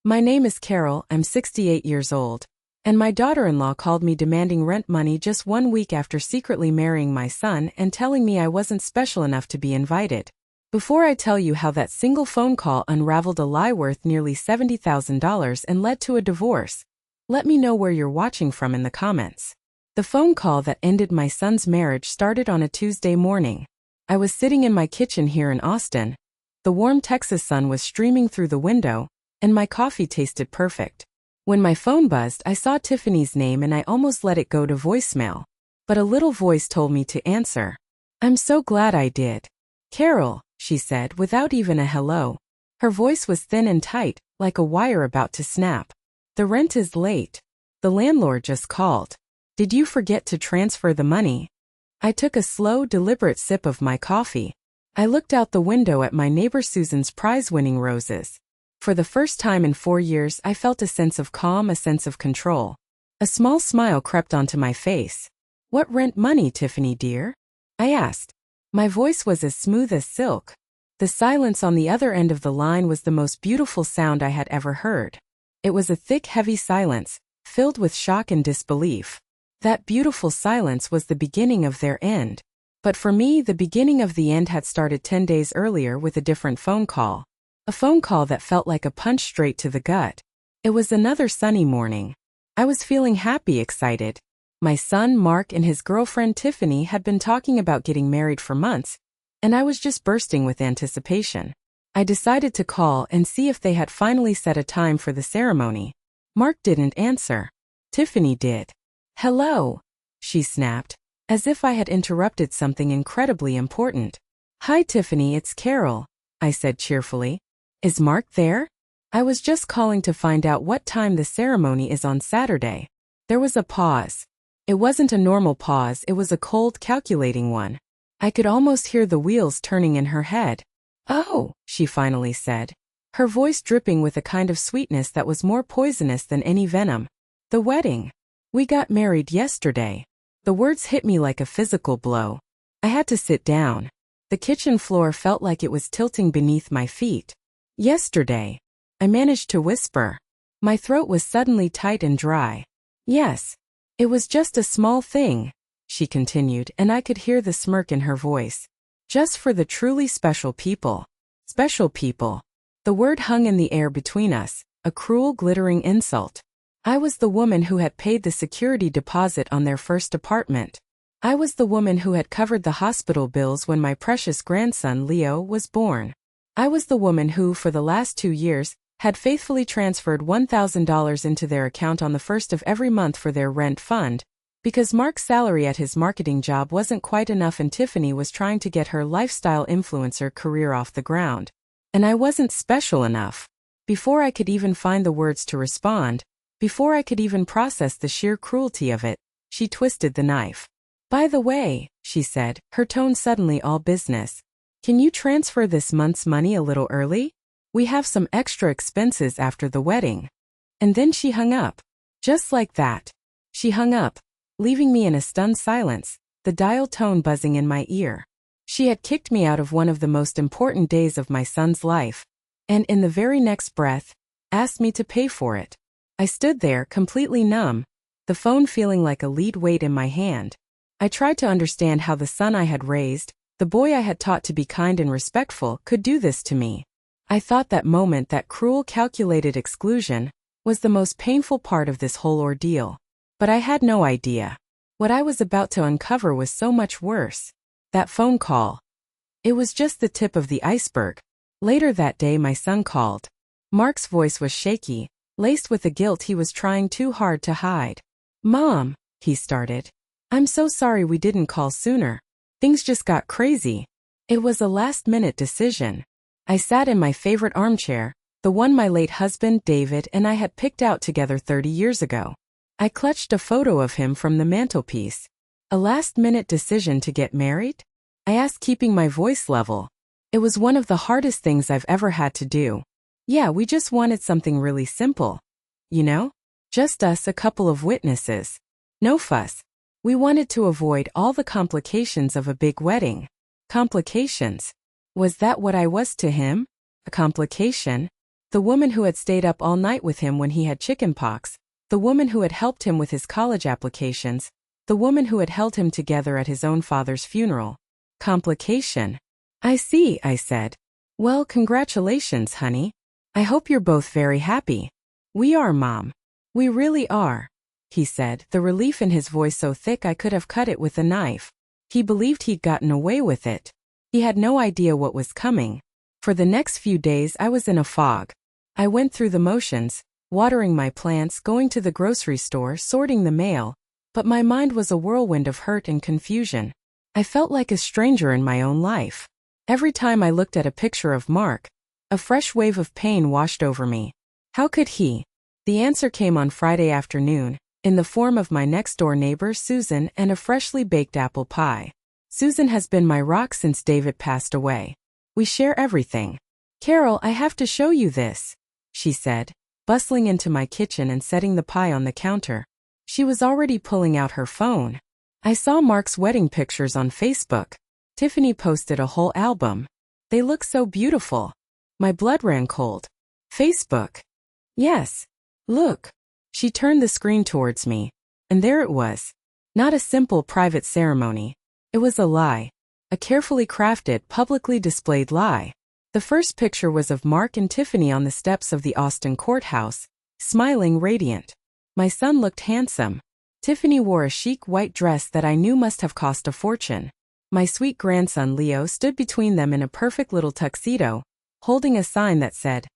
My name is Carol, I'm 68 years old. And my daughter-in-law called me demanding rent money just 1 week after secretly marrying my son and telling me I wasn't special enough to be invited. Before I tell you how that single phone call unraveled a lie worth nearly $70,000 and led to a divorce, let me know where you're watching from in the comments. The phone call that ended my son's marriage started on a Tuesday morning. I was sitting in my kitchen here in Austin. The warm Texas sun was streaming through the window, and my coffee tasted perfect. When my phone buzzed, I saw Tiffany's name and I almost let it go to voicemail. But a little voice told me to answer. I'm so glad I did. Carol, she said, without even a hello. Her voice was thin and tight, like a wire about to snap. The rent is late. The landlord just called. Did you forget to transfer the money? I took a slow, deliberate sip of my coffee. I looked out the window at my neighbor Susan's prize-winning roses. For the first time in 4 years, I felt a sense of calm, a sense of control. A small smile crept onto my face. What rent money, Tiffany dear? I asked. My voice was as smooth as silk. The silence on the other end of the line was the most beautiful sound I had ever heard. It was a thick, heavy silence, filled with shock and disbelief. That beautiful silence was the beginning of their end. But for me, the beginning of the end had started 10 days earlier with a different phone call. A phone call that felt like a punch straight to the gut. It was another sunny morning. I was feeling happy, excited. My son Mark and his girlfriend Tiffany had been talking about getting married for months, and I was just bursting with anticipation. I decided to call and see if they had finally set a time for the ceremony. Mark didn't answer. Tiffany did. Hello, she snapped, as if I had interrupted something incredibly important. Hi Tiffany, it's Carol, I said cheerfully. Is Mark there? I was just calling to find out what time the ceremony is on Saturday. There was a pause. It wasn't a normal pause, it was a cold, calculating one. I could almost hear the wheels turning in her head. Oh, she finally said, her voice dripping with a kind of sweetness that was more poisonous than any venom. The wedding. We got married yesterday. The words hit me like a physical blow. I had to sit down. The kitchen floor felt like it was tilting beneath my feet. Yesterday. I managed to whisper. My throat was suddenly tight and dry. Yes. It was just a small thing, she continued, and I could hear the smirk in her voice. Just for the truly special people. Special people. The word hung in the air between us, a cruel, glittering insult. I was the woman who had paid the security deposit on their first apartment. I was the woman who had covered the hospital bills when my precious grandson Leo was born. I was the woman who, for the last 2 years, had faithfully transferred $1,000 into their account on the first of every month for their rent fund, because Mark's salary at his marketing job wasn't quite enough and Tiffany was trying to get her lifestyle influencer career off the ground. And I wasn't special enough. Before I could even find the words to respond, before I could even process the sheer cruelty of it, she twisted the knife. By the way, she said, her tone suddenly all business. Can you transfer this month's money a little early? We have some extra expenses after the wedding. And then she hung up. Just like that. She hung up, leaving me in a stunned silence, the dial tone buzzing in my ear. She had kicked me out of one of the most important days of my son's life, and in the very next breath, asked me to pay for it. I stood there, completely numb, the phone feeling like a lead weight in my hand. I tried to understand how the son I had raised, the boy I had taught to be kind and respectful, could do this to me. I thought that moment, that cruel, calculated exclusion, was the most painful part of this whole ordeal. But I had no idea. What I was about to uncover was so much worse. That phone call. It was just the tip of the iceberg. Later that day my son called. Mark's voice was shaky, laced with the guilt he was trying too hard to hide. Mom, he started. I'm so sorry we didn't call sooner. Things just got crazy. It was a last-minute decision. I sat in my favorite armchair, the one my late husband, David, and I had picked out together 30 years ago. I clutched a photo of him from the mantelpiece. A last-minute decision to get married? I asked, keeping my voice level. It was one of the hardest things I've ever had to do. Yeah, we just wanted something really simple. You know? Just us, a couple of witnesses. No fuss. We wanted to avoid all the complications of a big wedding. Complications. Was that what I was to him? A complication? The woman who had stayed up all night with him when he had chickenpox, the woman who had helped him with his college applications, the woman who had held him together at his own father's funeral. Complication. I see, I said. Well, congratulations, honey. I hope you're both very happy. We are, Mom. We really are, he said, the relief in his voice so thick I could have cut it with a knife. He believed he'd gotten away with it. He had no idea what was coming. For the next few days I was in a fog. I went through the motions, watering my plants, going to the grocery store, sorting the mail, but my mind was a whirlwind of hurt and confusion. I felt like a stranger in my own life. Every time I looked at a picture of Mark, a fresh wave of pain washed over me. How could he? The answer came on Friday afternoon, in the form of my next-door neighbor Susan and a freshly baked apple pie. Susan has been my rock since David passed away. We share everything. Carol, I have to show you this, she said, bustling into my kitchen and setting the pie on the counter. She was already pulling out her phone. I saw Mark's wedding pictures on Facebook. Tiffany posted a whole album. They look so beautiful. My blood ran cold. Facebook. Yes. Look. She turned the screen towards me, and there it was. Not a simple private ceremony. It was a lie. A carefully crafted, publicly displayed lie. The first picture was of Mark and Tiffany on the steps of the Austin courthouse, smiling radiant. My son looked handsome. Tiffany wore a chic white dress that I knew must have cost a fortune. My sweet grandson Leo stood between them in a perfect little tuxedo, holding a sign that said,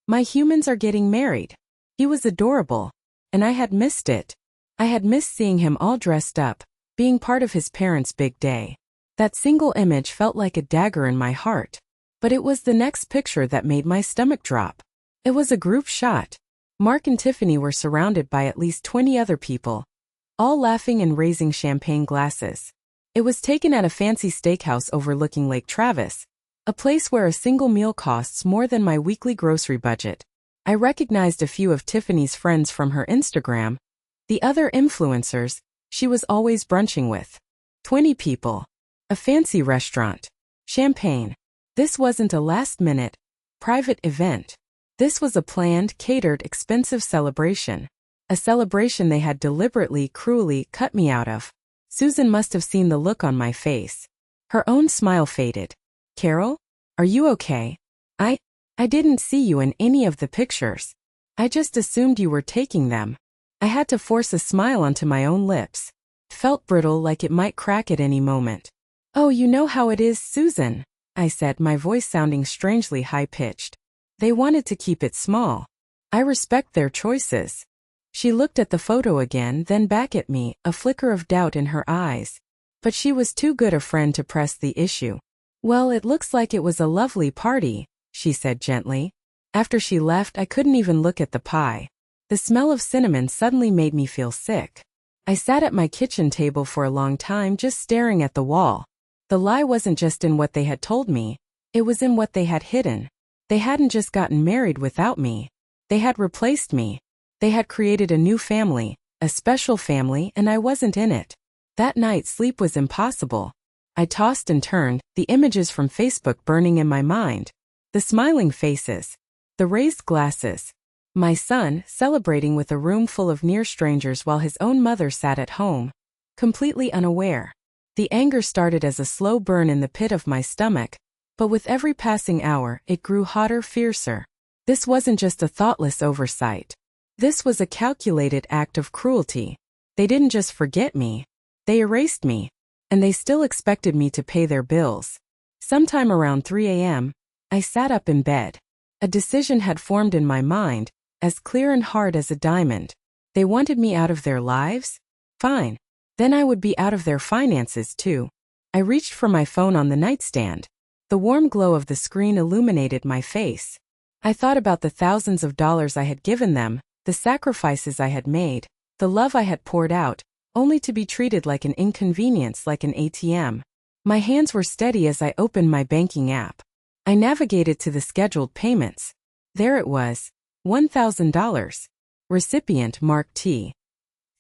"My humans are getting married." He was adorable, and I had missed it. I had missed seeing him all dressed up, being part of his parents' big day. That single image felt like a dagger in my heart. But it was the next picture that made my stomach drop. It was a group shot. Mark and Tiffany were surrounded by at least 20 other people, all laughing and raising champagne glasses. It was taken at a fancy steakhouse overlooking Lake Travis, a place where a single meal costs more than my weekly grocery budget. I recognized a few of Tiffany's friends from her Instagram, the other influencers she was always brunching with. 20 people. A fancy restaurant. Champagne. This wasn't a last-minute, private event. This was a planned, catered, expensive celebration. A celebration they had deliberately, cruelly cut me out of. Susan must have seen the look on my face. Her own smile faded. Carol? Are you okay? I didn't see you in any of the pictures. I just assumed you were taking them. I had to force a smile onto my own lips. It felt brittle, like it might crack at any moment. Oh, you know how it is, Susan, I said, my voice sounding strangely high-pitched. They wanted to keep it small. I respect their choices. She looked at the photo again, then back at me, a flicker of doubt in her eyes. But she was too good a friend to press the issue. Well, it looks like it was a lovely party, she said gently. After she left, I couldn't even look at the pie. The smell of cinnamon suddenly made me feel sick. I sat at my kitchen table for a long time just staring at the wall. The lie wasn't just in what they had told me, it was in what they had hidden. They hadn't just gotten married without me. They had replaced me. They had created a new family, a special family, and I wasn't in it. That night sleep was impossible. I tossed and turned, the images from Facebook burning in my mind. The smiling faces. The raised glasses. My son celebrating with a room full of near strangers while his own mother sat at home, completely unaware. The anger started as a slow burn in the pit of my stomach, but with every passing hour, it grew hotter, fiercer. This wasn't just a thoughtless oversight. This was a calculated act of cruelty. They didn't just forget me. They erased me. And they still expected me to pay their bills. Sometime around 3 a.m., I sat up in bed. A decision had formed in my mind, as clear and hard as a diamond. They wanted me out of their lives? Fine. Then I would be out of their finances too. I reached for my phone on the nightstand. The warm glow of the screen illuminated my face. I thought about the thousands of dollars I had given them, the sacrifices I had made, the love I had poured out, only to be treated like an inconvenience, like an ATM. My hands were steady as I opened my banking app. I navigated to the scheduled payments. There it was, $1,000. Recipient Mark T.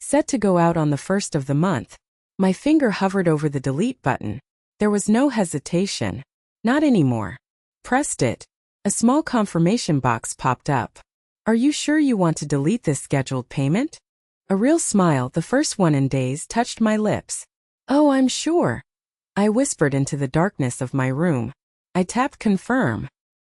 Set to go out on the 1st of the month. My finger hovered over the delete button. There was no hesitation. Not anymore. Pressed it. A small confirmation box popped up. Are you sure you want to delete this scheduled payment? A real smile, the first one in days, touched my lips. Oh, I'm sure. I whispered into the darkness of my room. I tapped confirm.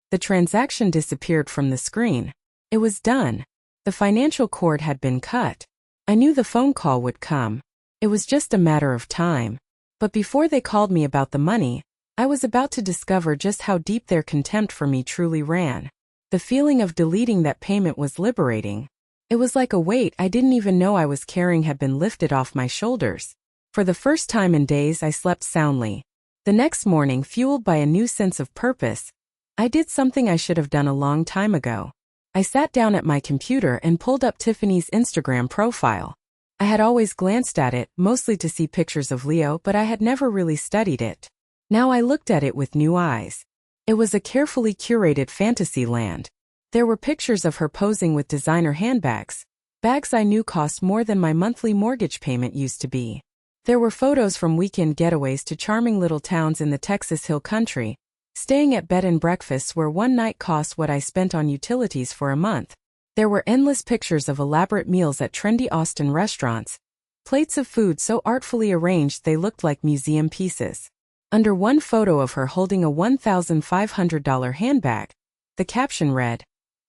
The transaction disappeared from the screen. It was done. The financial cord had been cut. I knew the phone call would come. It was just a matter of time. But before they called me about the money, I was about to discover just how deep their contempt for me truly ran. The feeling of deleting that payment was liberating. It was like a weight I didn't even know I was carrying had been lifted off my shoulders. For the first time in days, I slept soundly. The next morning, fueled by a new sense of purpose, I did something I should have done a long time ago. I sat down at my computer and pulled up Tiffany's Instagram profile. I had always glanced at it, mostly to see pictures of Leo, but I had never really studied it. Now I looked at it with new eyes. It was a carefully curated fantasy land. There were pictures of her posing with designer handbags, bags I knew cost more than my monthly mortgage payment used to be. There were photos from weekend getaways to charming little towns in the Texas Hill Country, staying at bed and breakfasts where one night cost what I spent on utilities for a month. There were endless pictures of elaborate meals at trendy Austin restaurants, plates of food so artfully arranged they looked like museum pieces. Under one photo of her holding a $1,500 handbag, the caption read,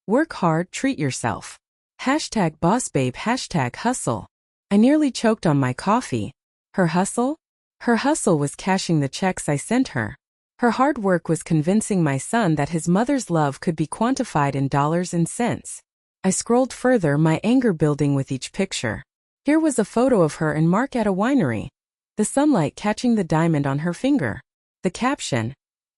"Work hard, treat yourself. #bossbabe, #hustle." I nearly choked on my coffee. Her hustle? Her hustle was cashing the checks I sent her. Her hard work was convincing my son that his mother's love could be quantified in dollars and cents. I scrolled further, my anger building with each picture. Here was a photo of her and Mark at a winery, the sunlight catching the diamond on her finger. The caption,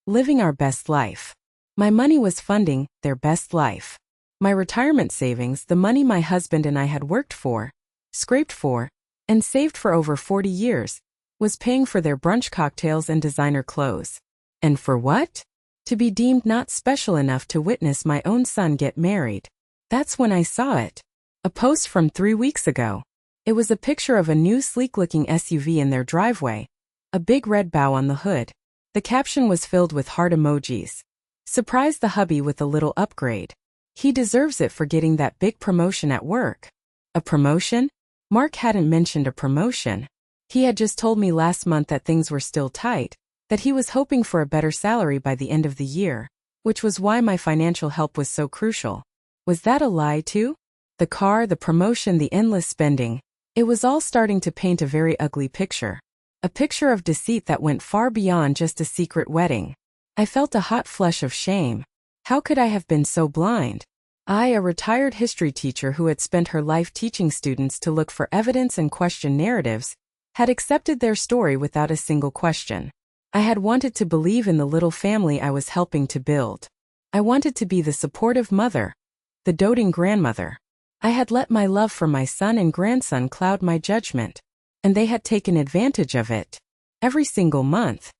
"Living our best life." My money was funding their best life. My retirement savings, the money my husband and I had worked for, scraped for, and saved for over 40 years, was paying for their brunch cocktails and designer clothes. And for what? To be deemed not special enough to witness my own son get married. That's when I saw it. A post from 3 weeks ago. It was a picture of a new sleek-looking SUV in their driveway, a big red bow on the hood. The caption was filled with heart emojis. Surprise the hubby with a little upgrade. He deserves it for getting that big promotion at work. A promotion? Mark hadn't mentioned a promotion. He had just told me last month that things were still tight, that he was hoping for a better salary by the end of the year, which was why my financial help was so crucial. Was that a lie too? The car, the promotion, the endless spending. It was all starting to paint a very ugly picture. A picture of deceit that went far beyond just a secret wedding. I felt a hot flush of shame. How could I have been so blind? I, a retired history teacher who had spent her life teaching students to look for evidence and question narratives, had accepted their story without a single question. I had wanted to believe in the little family I was helping to build. I wanted to be the supportive mother, the doting grandmother. I had let my love for my son and grandson cloud my judgment, and they had taken advantage of it. Every single month.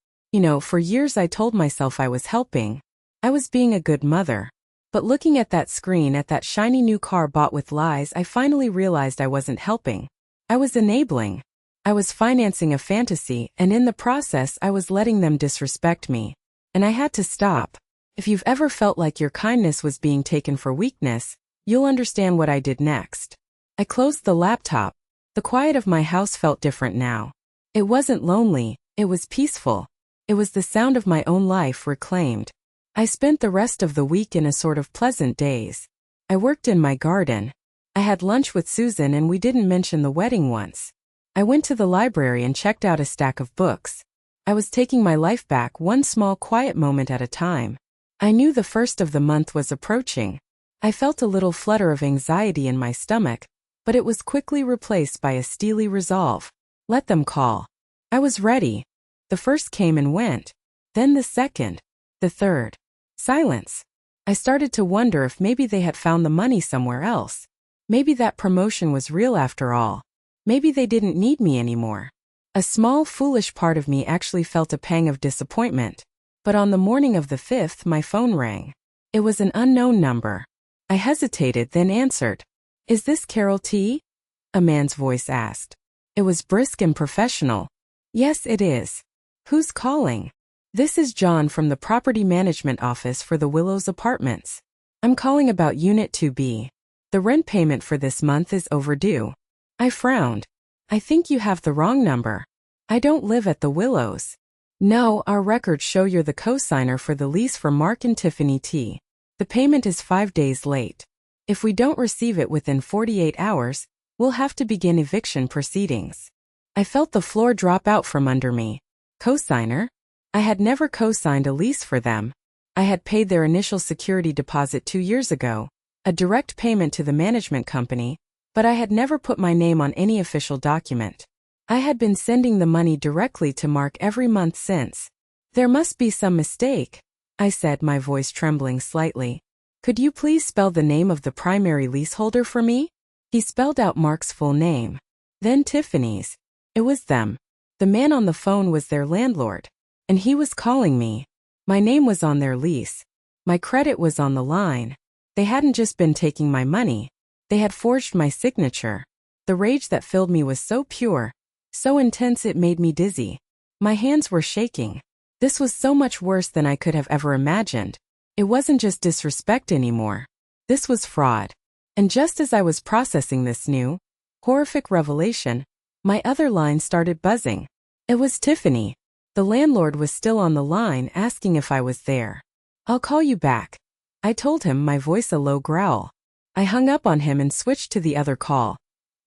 For years I told myself I was helping. I was being a good mother. But looking at that screen, at that shiny new car bought with lies, I finally realized I wasn't helping. I was enabling. I was financing a fantasy, and in the process I was letting them disrespect me. And I had to stop. If you've ever felt like your kindness was being taken for weakness, you'll understand what I did next. I closed the laptop. The quiet of my house felt different now. It wasn't lonely, it was peaceful. It was the sound of my own life reclaimed. I spent the rest of the week in a sort of pleasant daze. I worked in my garden. I had lunch with Susan and we didn't mention the wedding once. I went to the library and checked out a stack of books. I was taking my life back one small quiet moment at a time. I knew the first of the month was approaching. I felt a little flutter of anxiety in my stomach, but it was quickly replaced by a steely resolve. Let them call. I was ready. The first came and went. Then the second. The third. Silence. I started to wonder if maybe they had found the money somewhere else. Maybe that promotion was real after all. Maybe they didn't need me anymore. A small, foolish part of me actually felt a pang of disappointment. But on the morning of the 5th, my phone rang. It was an unknown number. I hesitated, then answered. "Is this Carol T?" a man's voice asked. It was brisk and professional. "Yes, it is. Who's calling?" This is John from the Property Management Office for the Willows Apartments. I'm calling about Unit 2B. The rent payment for this month is overdue. I frowned. I think you have the wrong number. I don't live at the Willows. No, our records show you're the co-signer for the lease for Mark and Tiffany T. The payment is 5 days late. If we don't receive it within 48 hours, we'll have to begin eviction proceedings. I felt the floor drop out from under me. Co-signer? I had never co-signed a lease for them. I had paid their initial security deposit 2 years ago, a direct payment to the management company, but I had never put my name on any official document. I had been sending the money directly to Mark every month since. There must be some mistake, I said, my voice trembling slightly. Could you please spell the name of the primary leaseholder for me? He spelled out Mark's full name. Then Tiffany's. It was them. The man on the phone was their landlord. And he was calling me. My name was on their lease. My credit was on the line. They hadn't just been taking my money. They had forged my signature. The rage that filled me was so pure, so intense it made me dizzy. My hands were shaking. This was so much worse than I could have ever imagined. It wasn't just disrespect anymore. This was fraud. And just as I was processing this new, horrific revelation, my other line started buzzing. It was Tiffany. The landlord was still on the line asking if I was there. I'll call you back. I told him, my voice a low growl. I hung up on him and switched to the other call,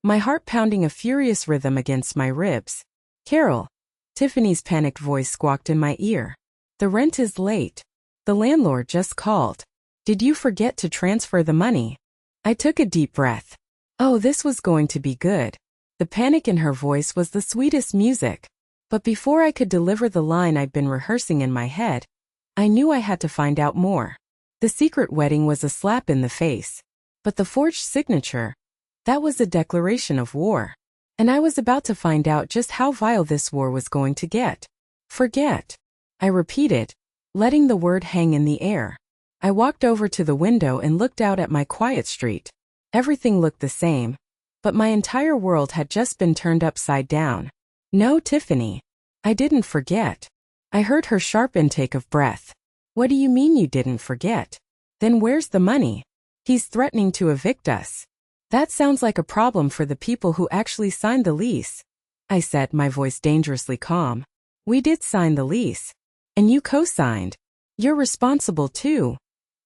my heart pounding a furious rhythm against my ribs. Carol. Tiffany's panicked voice squawked in my ear. The rent is late. The landlord just called. Did you forget to transfer the money? I took a deep breath. Oh, this was going to be good. The panic in her voice was the sweetest music. But before I could deliver the line I'd been rehearsing in my head, I knew I had to find out more. The secret wedding was a slap in the face. But the forged signature, that was a declaration of war. And I was about to find out just how vile this war was going to get. Forget. I repeated, letting the word hang in the air. I walked over to the window and looked out at my quiet street. Everything looked the same, but my entire world had just been turned upside down. No, Tiffany. I didn't forget. I heard her sharp intake of breath. What do you mean you didn't forget? Then where's the money? He's threatening to evict us. That sounds like a problem for the people who actually signed the lease, I said, my voice dangerously calm. We did sign the lease. And you co-signed. You're responsible too,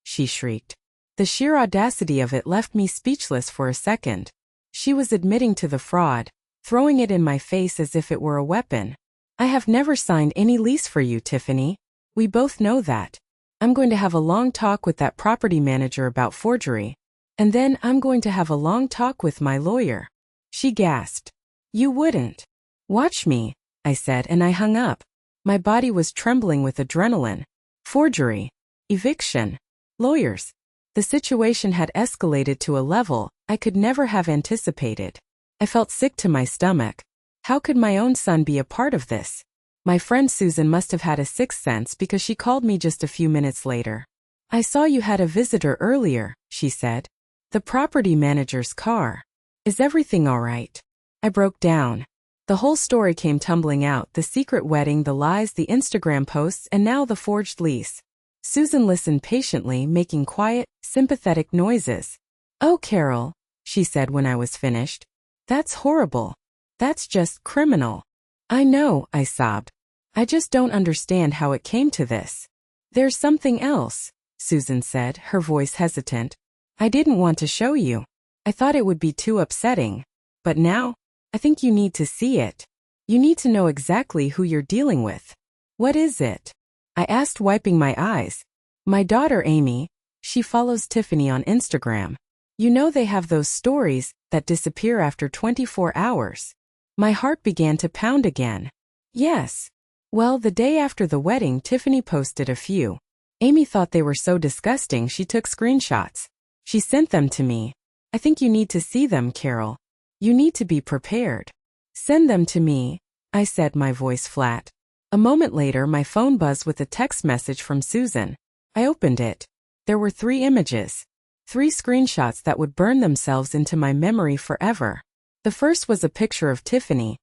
she shrieked. The sheer audacity of it left me speechless for a second. She was admitting to the fraud, throwing it in my face as if it were a weapon. I have never signed any lease for you, Tiffany. We both know that. I'm going to have a long talk with that property manager about forgery. And then I'm going to have a long talk with my lawyer. She gasped. You wouldn't. Watch me, I said, and I hung up. My body was trembling with adrenaline. Forgery. Eviction. Lawyers. The situation had escalated to a level I could never have anticipated. I felt sick to my stomach. How could my own son be a part of this? My friend Susan must have had a sixth sense because she called me just a few minutes later. I saw you had a visitor earlier, she said. The property manager's car. Is everything all right? I broke down. The whole story came tumbling out, the secret wedding, the lies, the Instagram posts, and now the forged lease. Susan listened patiently, making quiet, sympathetic noises. Oh, Carol, she said when I was finished. That's horrible. That's just criminal. I know, I sobbed. I just don't understand how it came to this. There's something else, Susan said, her voice hesitant. I didn't want to show you. I thought it would be too upsetting. But now, I think you need to see it. You need to know exactly who you're dealing with. What is it? I asked, wiping my eyes. My daughter Amy, she follows Tiffany on Instagram. You know they have those stories that disappear after 24 hours. My heart began to pound again. Yes. Well, the day after the wedding, Tiffany posted a few. Amy thought they were so disgusting she took screenshots. She sent them to me. I think you need to see them, Carol. You need to be prepared. Send them to me, I said, my voice flat. A moment later, my phone buzzed with a text message from Susan. I opened it. There were 3 images. 3 screenshots that would burn themselves into my memory forever. The first was a picture of Tiffany,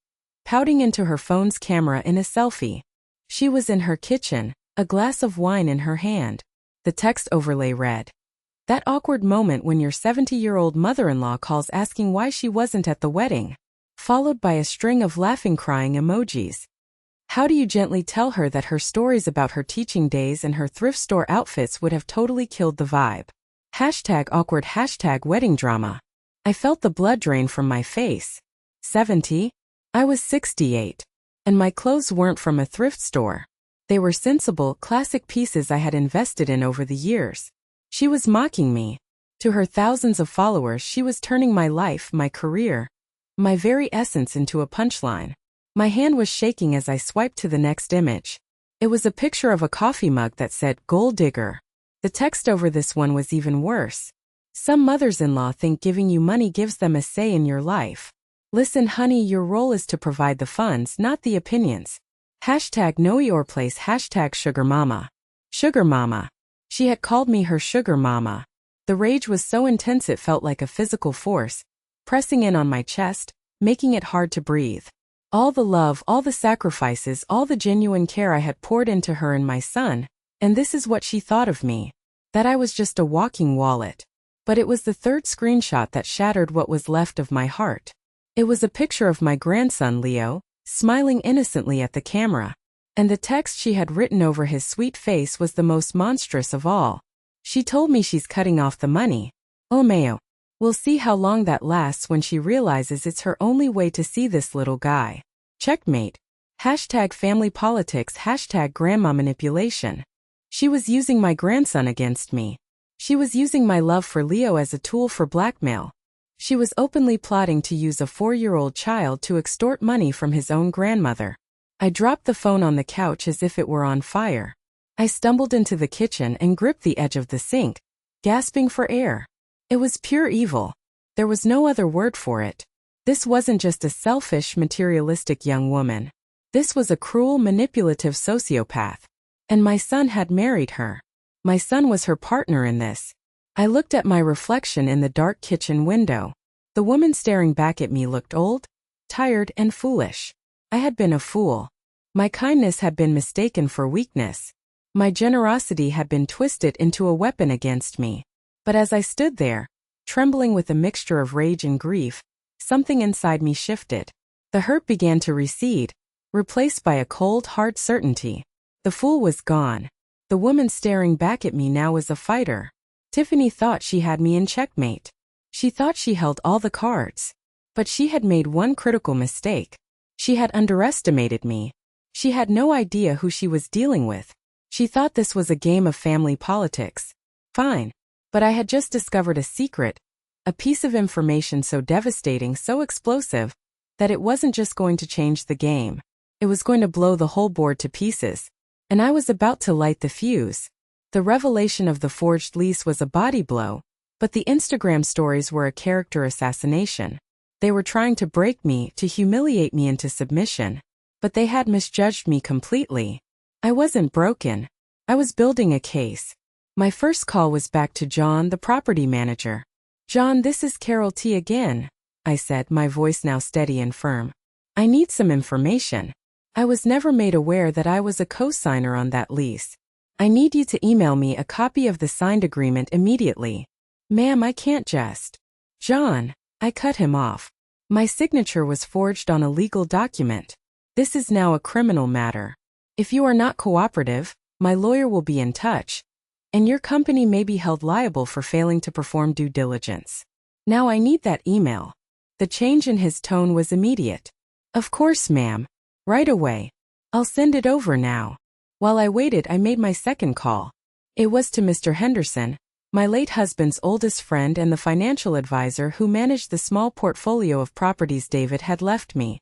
pouting into her phone's camera in a selfie. She was in her kitchen, a glass of wine in her hand. The text overlay read, "That awkward moment when your 70-year-old mother-in-law calls asking why she wasn't at the wedding," followed by a string of laughing crying emojis. How do you gently tell her that her stories about her teaching days and her thrift store outfits would have totally killed the vibe? #awkward #wedding drama. I felt the blood drain from my face. 70? I was 68. And my clothes weren't from a thrift store. They were sensible, classic pieces I had invested in over the years. She was mocking me. To her thousands of followers, she was turning my life, my career, my very essence into a punchline. My hand was shaking as I swiped to the next image. It was a picture of a coffee mug that said, "Gold Digger." The text over this one was even worse. "Some mothers-in-law think giving you money gives them a say in your life. Listen, honey, your role is to provide the funds, not the opinions. #know your place #sugar mama. Sugar mama. She had called me her sugar mama. The rage was so intense it felt like a physical force, pressing in on my chest, making it hard to breathe. All the love, all the sacrifices, all the genuine care I had poured into her and my son, and this is what she thought of me. That I was just a walking wallet. But it was the third screenshot that shattered what was left of my heart. It was a picture of my grandson Leo, smiling innocently at the camera. And the text she had written over his sweet face was the most monstrous of all. She told me she's cutting off the money. Oh Mayo. We'll see how long that lasts when she realizes it's her only way to see this little guy. Checkmate. #family politics #grandma manipulation. She was using my grandson against me. She was using my love for Leo as a tool for blackmail. She was openly plotting to use a 4-year-old child to extort money from his own grandmother. I dropped the phone on the couch as if it were on fire. I stumbled into the kitchen and gripped the edge of the sink, gasping for air. It was pure evil. There was no other word for it. This wasn't just a selfish, materialistic young woman. This was a cruel, manipulative sociopath. And my son had married her. My son was her partner in this. I looked at my reflection in the dark kitchen window. The woman staring back at me looked old, tired, and foolish. I had been a fool. My kindness had been mistaken for weakness. My generosity had been twisted into a weapon against me. But as I stood there, trembling with a mixture of rage and grief, something inside me shifted. The hurt began to recede, replaced by a cold, hard certainty. The fool was gone. The woman staring back at me now was a fighter. Tiffany thought she had me in checkmate. She thought she held all the cards. But she had made one critical mistake. She had underestimated me. She had no idea who she was dealing with. She thought this was a game of family politics. Fine. But I had just discovered a secret, a piece of information so devastating, so explosive, that it wasn't just going to change the game. It was going to blow the whole board to pieces. And I was about to light the fuse. The revelation of the forged lease was a body blow, but the Instagram stories were a character assassination. They were trying to break me, to humiliate me into submission. But they had misjudged me completely. I wasn't broken. I was building a case. My first call was back to John, the property manager. "John, this is Carol T. again," I said, my voice now steady and firm. "I need some information. I was never made aware that I was a co-signer on that lease. I need you to email me a copy of the signed agreement immediately." "Ma'am, I can't just." "John," I cut him off. "My signature was forged on a legal document. This is now a criminal matter. If you are not cooperative, my lawyer will be in touch, and your company may be held liable for failing to perform due diligence. Now I need that email." The change in his tone was immediate. "Of course, ma'am. Right away. I'll send it over now." While I waited, I made my second call. It was to Mr. Henderson, my late husband's oldest friend and the financial advisor who managed the small portfolio of properties David had left me.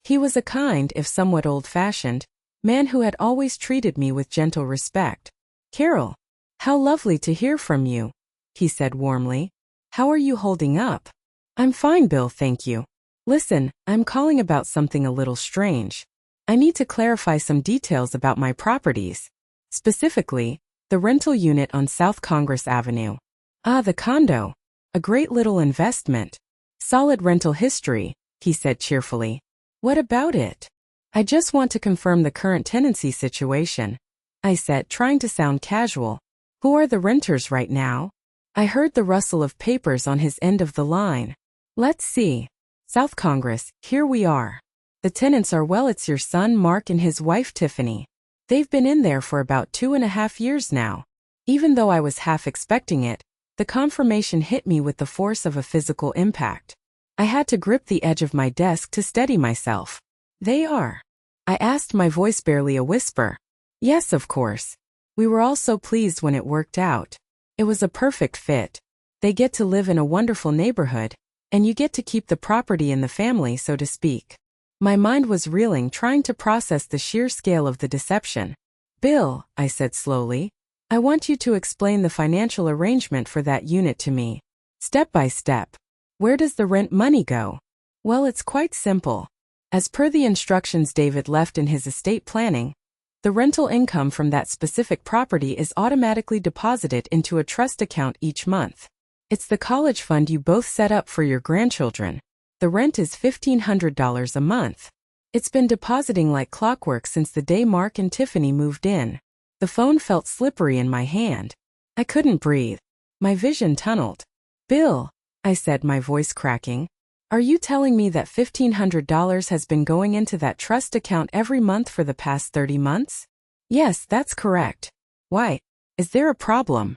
He was a kind, if somewhat old-fashioned, man who had always treated me with gentle respect. "Carol, how lovely to hear from you," he said warmly. "How are you holding up?" "I'm fine, Bill, thank you. Listen, I'm calling about something a little strange. I need to clarify some details about my properties. Specifically, the rental unit on South Congress Avenue." "Ah, the condo. A great little investment. Solid rental history," he said cheerfully. "What about it?" I just want to confirm the current tenancy situation, I said, trying to sound casual. Who are the renters right now? I heard the rustle of papers on his end of the line. Let's see. South Congress, here we are. The tenants are, well, it's your son Mark and his wife Tiffany. They've been in there for about 2.5 years now. Even though I was half expecting it, the confirmation hit me with the force of a physical impact. I had to grip the edge of my desk to steady myself. They are? I asked, my voice barely a whisper. Yes, of course. We were all so pleased when it worked out. It was a perfect fit. They get to live in a wonderful neighborhood, and you get to keep the property in the family, so to speak. My mind was reeling, trying to process the sheer scale of the deception. Bill, I said slowly, I want you to explain the financial arrangement for that unit to me. Step by step. Where does the rent money go? Well, it's quite simple. As per the instructions David left in his estate planning, the rental income from that specific property is automatically deposited into a trust account each month. It's the college fund you both set up for your grandchildren. The rent is $1,500 a month. It's been depositing like clockwork since the day Mark and Tiffany moved in. The phone felt slippery in my hand. I couldn't breathe. My vision tunneled. Bill, I said, my voice cracking, are you telling me that $1,500 has been going into that trust account every month for the past 30 months? Yes, that's correct. Why? Is there a problem?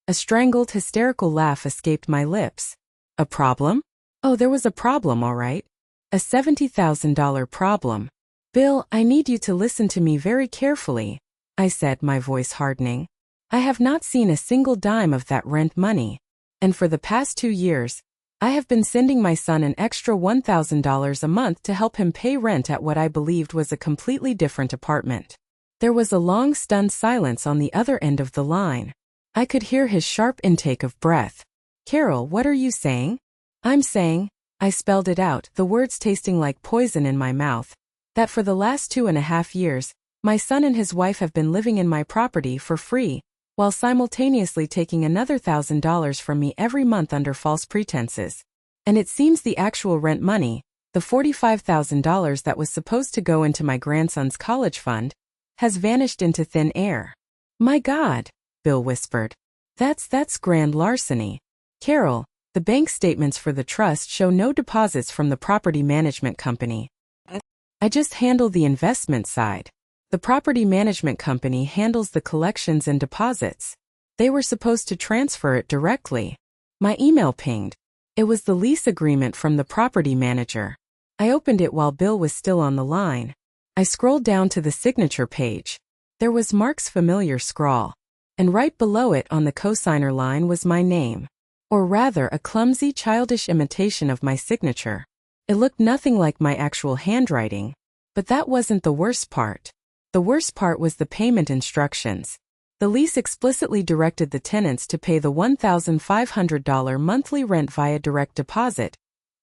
A strangled, hysterical laugh escaped my lips. A problem? Oh, there was a problem, all right. A $70,000 problem. Bill, I need you to listen to me very carefully, I said, my voice hardening. I have not seen a single dime of that rent money. And for the past 2 years, I have been sending my son an extra $1,000 a month to help him pay rent at what I believed was a completely different apartment. There was a long, stunned silence on the other end of the line. I could hear his sharp intake of breath. Carol, what are you saying? I'm saying, I spelled it out, the words tasting like poison in my mouth, that for the last 2.5 years, my son and his wife have been living in my property for free, while simultaneously taking another $1,000 from me every month under false pretenses. And it seems the actual rent money, the $45,000 that was supposed to go into my grandson's college fund, has vanished into thin air. My God, Bill whispered. That's grand larceny. Carol, the bank statements for the trust show no deposits from the property management company. I just handle the investment side. The property management company handles the collections and deposits. They were supposed to transfer it directly. My email pinged. It was the lease agreement from the property manager. I opened it while Bill was still on the line. I scrolled down to the signature page. There was Mark's familiar scrawl. And right below it on the cosigner line was my name. Or rather, a clumsy, childish imitation of my signature. It looked nothing like my actual handwriting. But that wasn't the worst part. The worst part was the payment instructions. The lease explicitly directed the tenants to pay the $1,500 monthly rent via direct deposit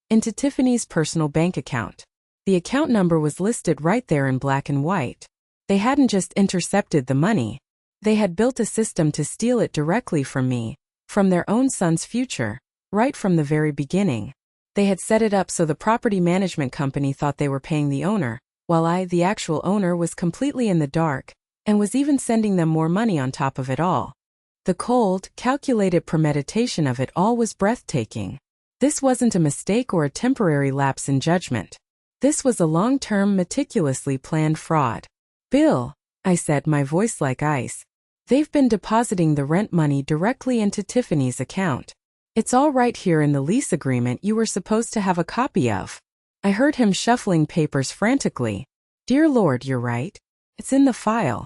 into Tiffany's personal bank account. The account number was listed right there in black and white. They hadn't just intercepted the money. They had built a system to steal it directly from me, from their own son's future, right from the very beginning. They had set it up so the property management company thought they were paying the owner, while I, the actual owner, was completely in the dark, and was even sending them more money on top of it all. The cold, calculated premeditation of it all was breathtaking. This wasn't a mistake or a temporary lapse in judgment. This was a long-term, meticulously planned fraud. Bill, I said, my voice like ice. They've been depositing the rent money directly into Tiffany's account. It's all right here in the lease agreement you were supposed to have a copy of. I heard him shuffling papers frantically. Dear Lord, you're right. It's in the file.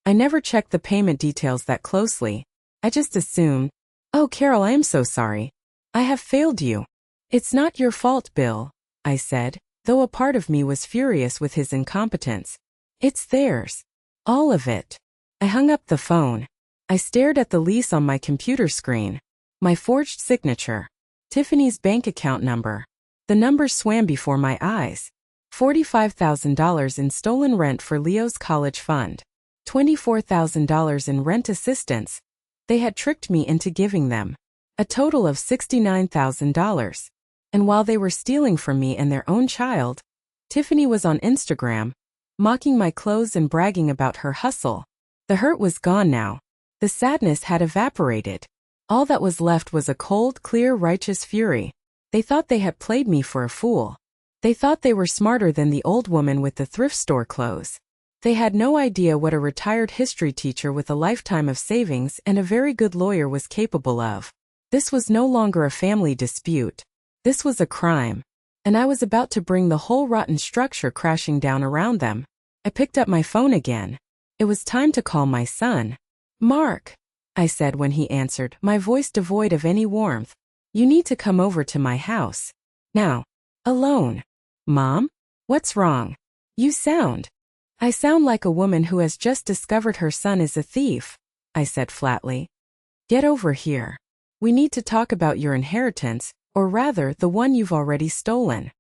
I never checked the payment details that closely. I just assumed, oh, Carol, I am so sorry. I have failed you. It's not your fault, Bill, I said, though a part of me was furious with his incompetence. It's theirs. All of it. I hung up the phone. I stared at the lease on my computer screen. My forged signature. Tiffany's bank account number. The numbers swam before my eyes. $45,000 in stolen rent for Leo's college fund. $24,000 in rent assistance. They had tricked me into giving them. A total of $69,000. And while they were stealing from me and their own child, Tiffany was on Instagram, mocking my clothes and bragging about her hustle. The hurt was gone now. The sadness had evaporated. All that was left was a cold, clear, righteous fury. They thought they had played me for a fool. They thought they were smarter than the old woman with the thrift store clothes. They had no idea what a retired history teacher with a lifetime of savings and a very good lawyer was capable of. This was no longer a family dispute. This was a crime. And I was about to bring the whole rotten structure crashing down around them. I picked up my phone again. It was time to call my son. "Mark," I said when he answered, my voice devoid of any warmth. "You need to come over to my house. Now. Alone." "Mom? What's wrong? I sound like a woman who has just discovered her son is a thief," I said flatly. "Get over here. We need to talk about your inheritance, or rather, the one you've already stolen."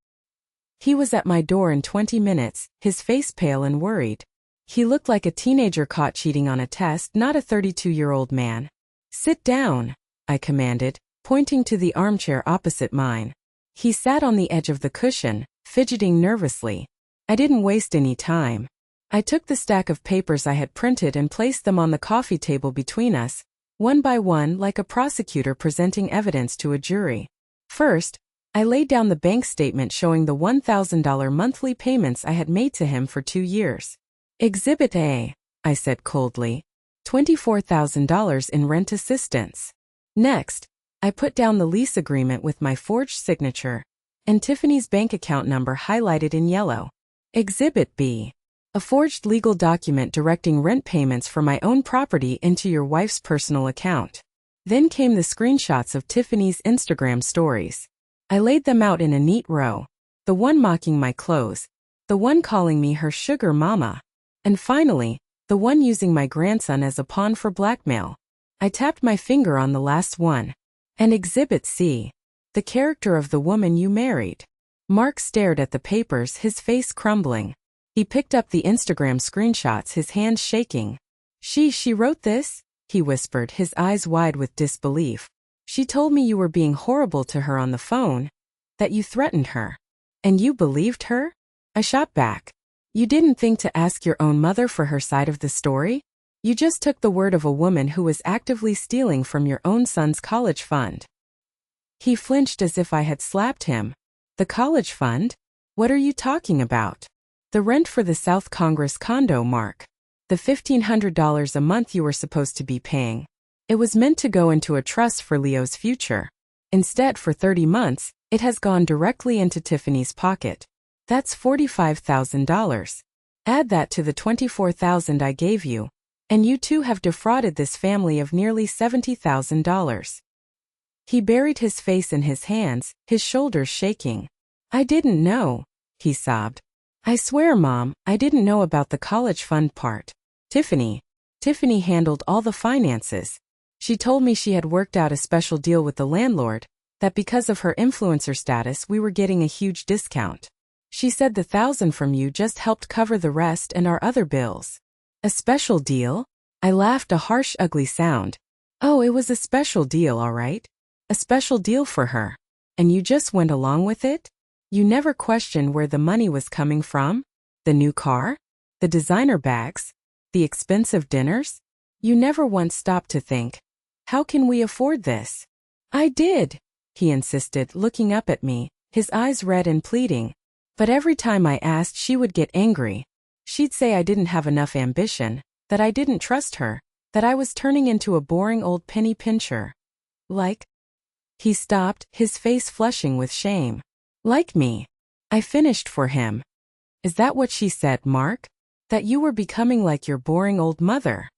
He was at my door in 20 minutes, his face pale and worried. He looked like a teenager caught cheating on a test, not a 32-year-old man. "Sit down," I commanded, pointing to the armchair opposite mine. He sat on the edge of the cushion, fidgeting nervously. I didn't waste any time. I took the stack of papers I had printed and placed them on the coffee table between us, one by one like a prosecutor presenting evidence to a jury. First, I laid down the bank statement showing the $1,000 monthly payments I had made to him for 2 years. "Exhibit A," I said coldly. $24,000 in rent assistance. Next, I put down the lease agreement with my forged signature and Tiffany's bank account number highlighted in yellow. "Exhibit B. A forged legal document directing rent payments for my own property into your wife's personal account." Then came the screenshots of Tiffany's Instagram stories. I laid them out in a neat row. The one mocking my clothes, the one calling me her sugar mama, and finally, the one using my grandson as a pawn for blackmail. I tapped my finger on the last one. And Exhibit C. The character of the woman you married. Mark stared at the papers, his face crumbling. He picked up the Instagram screenshots, his hands shaking. She wrote this?" he whispered, his eyes wide with disbelief. "She told me you were being horrible to her on the phone, that you threatened her. And you believed her?" I shot back. "You didn't think to ask your own mother for her side of the story? You just took the word of a woman who was actively stealing from your own son's college fund." He flinched as if I had slapped him. "The college fund? What are you talking about?" "The rent for the South Congress condo, Mark. The $1,500 a month you were supposed to be paying. It was meant to go into a trust for Leo's future. Instead, for 30 months, it has gone directly into Tiffany's pocket. That's $45,000. Add that to the $24,000 I gave you, and you too have defrauded this family of nearly $70,000. He buried his face in his hands, his shoulders shaking. "I didn't know," he sobbed. "I swear, Mom, I didn't know about the college fund part. Tiffany handled all the finances. She told me she had worked out a special deal with the landlord, that because of her influencer status we were getting a huge discount. She said the $1,000 from you just helped cover the rest and our other bills." "A special deal?" I laughed, a harsh, ugly sound. "Oh, it was a special deal, all right. A special deal for her. And you just went along with it? You never questioned where the money was coming from? The new car? The designer bags? The expensive dinners? You never once stopped to think, how can we afford this?" "I did," he insisted, looking up at me, his eyes red and pleading. But every time I asked, she would get angry. She'd say I didn't have enough ambition, that I didn't trust her, that I was turning into a boring old penny pincher. "Like?" He stopped, his face flushing with shame. "Like me?" I finished for him. "Is that what she said, Mark? That you were becoming like your boring old mother?"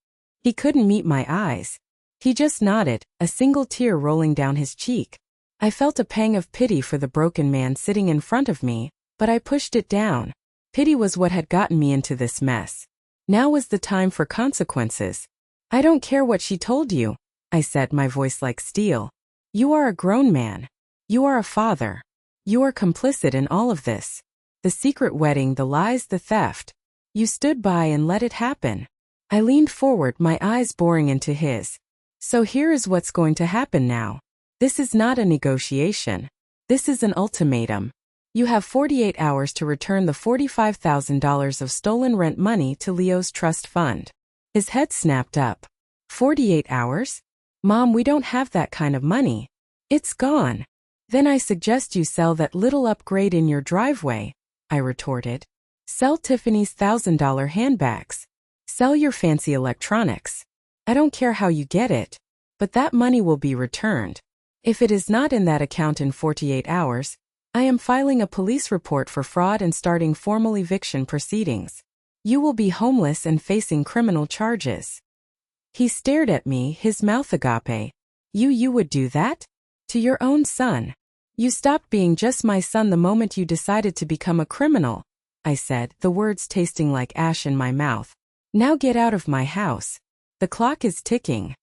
He couldn't meet my eyes. He just nodded, a single tear rolling down his cheek. I felt a pang of pity for the broken man sitting in front of me, but I pushed it down. Pity was what had gotten me into this mess. Now was the time for consequences. "I don't care what she told you," I said, my voice like steel. "You are a grown man. You are a father. You are complicit in all of this. The secret wedding, the lies, the theft. You stood by and let it happen." I leaned forward, my eyes boring into his. "So here is what's going to happen now. This is not a negotiation. This is an ultimatum. You have 48 hours to return the $45,000 of stolen rent money to Leo's trust fund. His head snapped up. 48 hours? Mom, we don't have that kind of money. It's gone. Then I suggest you sell that little upgrade in your driveway, I retorted. Sell Tiffany's $1,000 handbags. Sell your fancy electronics. I don't care how you get it, but that money will be returned. If it is not in that account in 48 hours, I am filing a police report for fraud and starting formal eviction proceedings. You will be homeless and facing criminal charges. He stared at me, his mouth agape. You would do that? To your own son. You stopped being just my son the moment you decided to become a criminal, I said, the words tasting like ash in my mouth. Now get out of my house. The clock is ticking.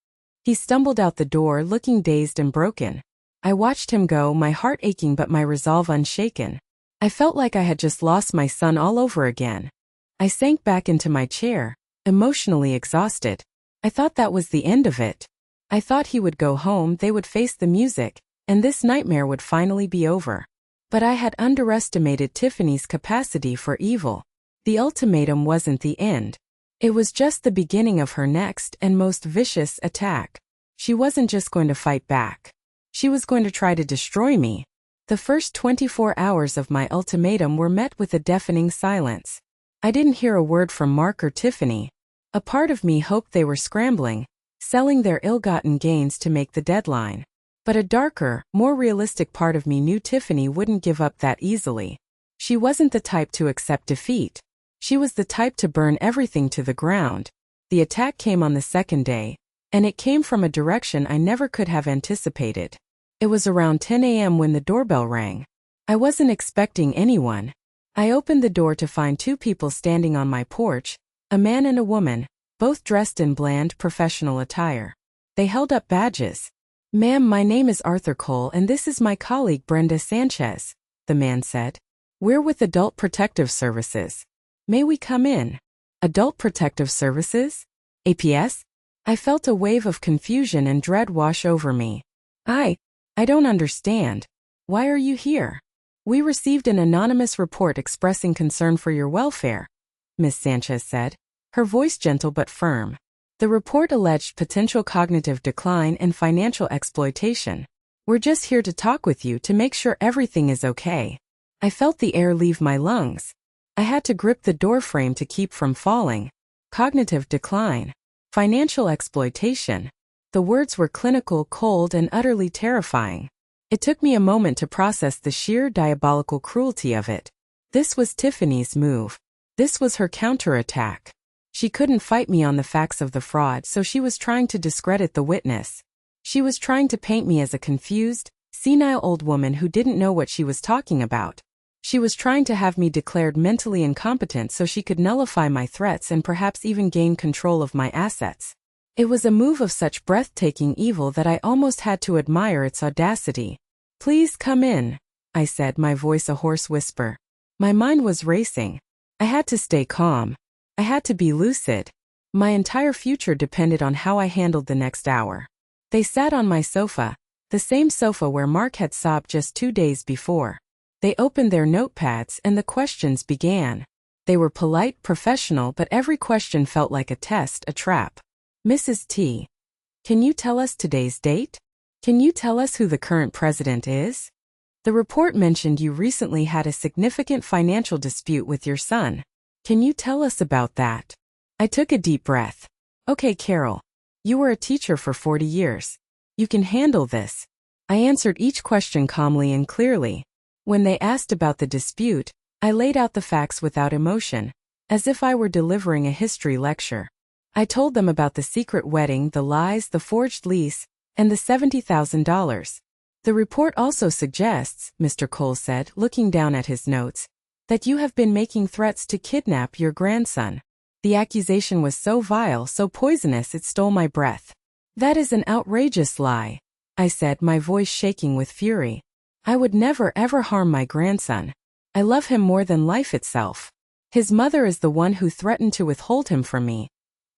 He stumbled out the door, looking dazed and broken. I watched him go, my heart aching but my resolve unshaken. I felt like I had just lost my son all over again. I sank back into my chair, emotionally exhausted. I thought that was the end of it. I thought he would go home, they would face the music, and this nightmare would finally be over. But I had underestimated Tiffany's capacity for evil. The ultimatum wasn't the end. It was just the beginning of her next and most vicious attack. She wasn't just going to fight back. She was going to try to destroy me. The first 24 hours of my ultimatum were met with a deafening silence. I didn't hear a word from Mark or Tiffany. A part of me hoped they were scrambling, selling their ill-gotten gains to make the deadline. But a darker, more realistic part of me knew Tiffany wouldn't give up that easily. She wasn't the type to accept defeat. She was the type to burn everything to the ground. The attack came on the second day, and it came from a direction I never could have anticipated. It was around 10 a.m. when the doorbell rang. I wasn't expecting anyone. I opened the door to find two people standing on my porch, a man and a woman, both dressed in bland, professional attire. They held up badges. Ma'am, my name is Arthur Cole and this is my colleague Brenda Sanchez, the man said. We're with Adult Protective Services. May we come in? Adult Protective Services? APS? I felt a wave of confusion and dread wash over me. I don't understand. Why are you here? We received an anonymous report expressing concern for your welfare, Miss Sanchez said, her voice gentle but firm. The report alleged potential cognitive decline and financial exploitation. We're just here to talk with you to make sure everything is okay. I felt the air leave my lungs. I had to grip the doorframe to keep from falling. Cognitive decline. Financial exploitation. The words were clinical, cold, and utterly terrifying. It took me a moment to process the sheer diabolical cruelty of it. This was Tiffany's move. This was her counterattack. She couldn't fight me on the facts of the fraud, so she was trying to discredit the witness. She was trying to paint me as a confused, senile old woman who didn't know what she was talking about. She was trying to have me declared mentally incompetent so she could nullify my threats and perhaps even gain control of my assets. It was a move of such breathtaking evil that I almost had to admire its audacity. Please come in, I said, my voice a hoarse whisper. My mind was racing. I had to stay calm. I had to be lucid. My entire future depended on how I handled the next hour. They sat on my sofa, the same sofa where Mark had sobbed just 2 days before. They opened their notepads and the questions began. They were polite, professional, but every question felt like a test, a trap. Mrs. T, can you tell us today's date? Can you tell us who the current president is? The report mentioned you recently had a significant financial dispute with your son. Can you tell us about that? I took a deep breath. Okay, Carol. You were a teacher for 40 years. You can handle this. I answered each question calmly and clearly. When they asked about the dispute, I laid out the facts without emotion, as if I were delivering a history lecture. I told them about the secret wedding, the lies, the forged lease, and the $70,000. The report also suggests, Mr. Cole said, looking down at his notes, that you have been making threats to kidnap your grandson. The accusation was so vile, so poisonous it stole my breath. That is an outrageous lie, I said, my voice shaking with fury. I would never ever harm my grandson. I love him more than life itself. His mother is the one who threatened to withhold him from me,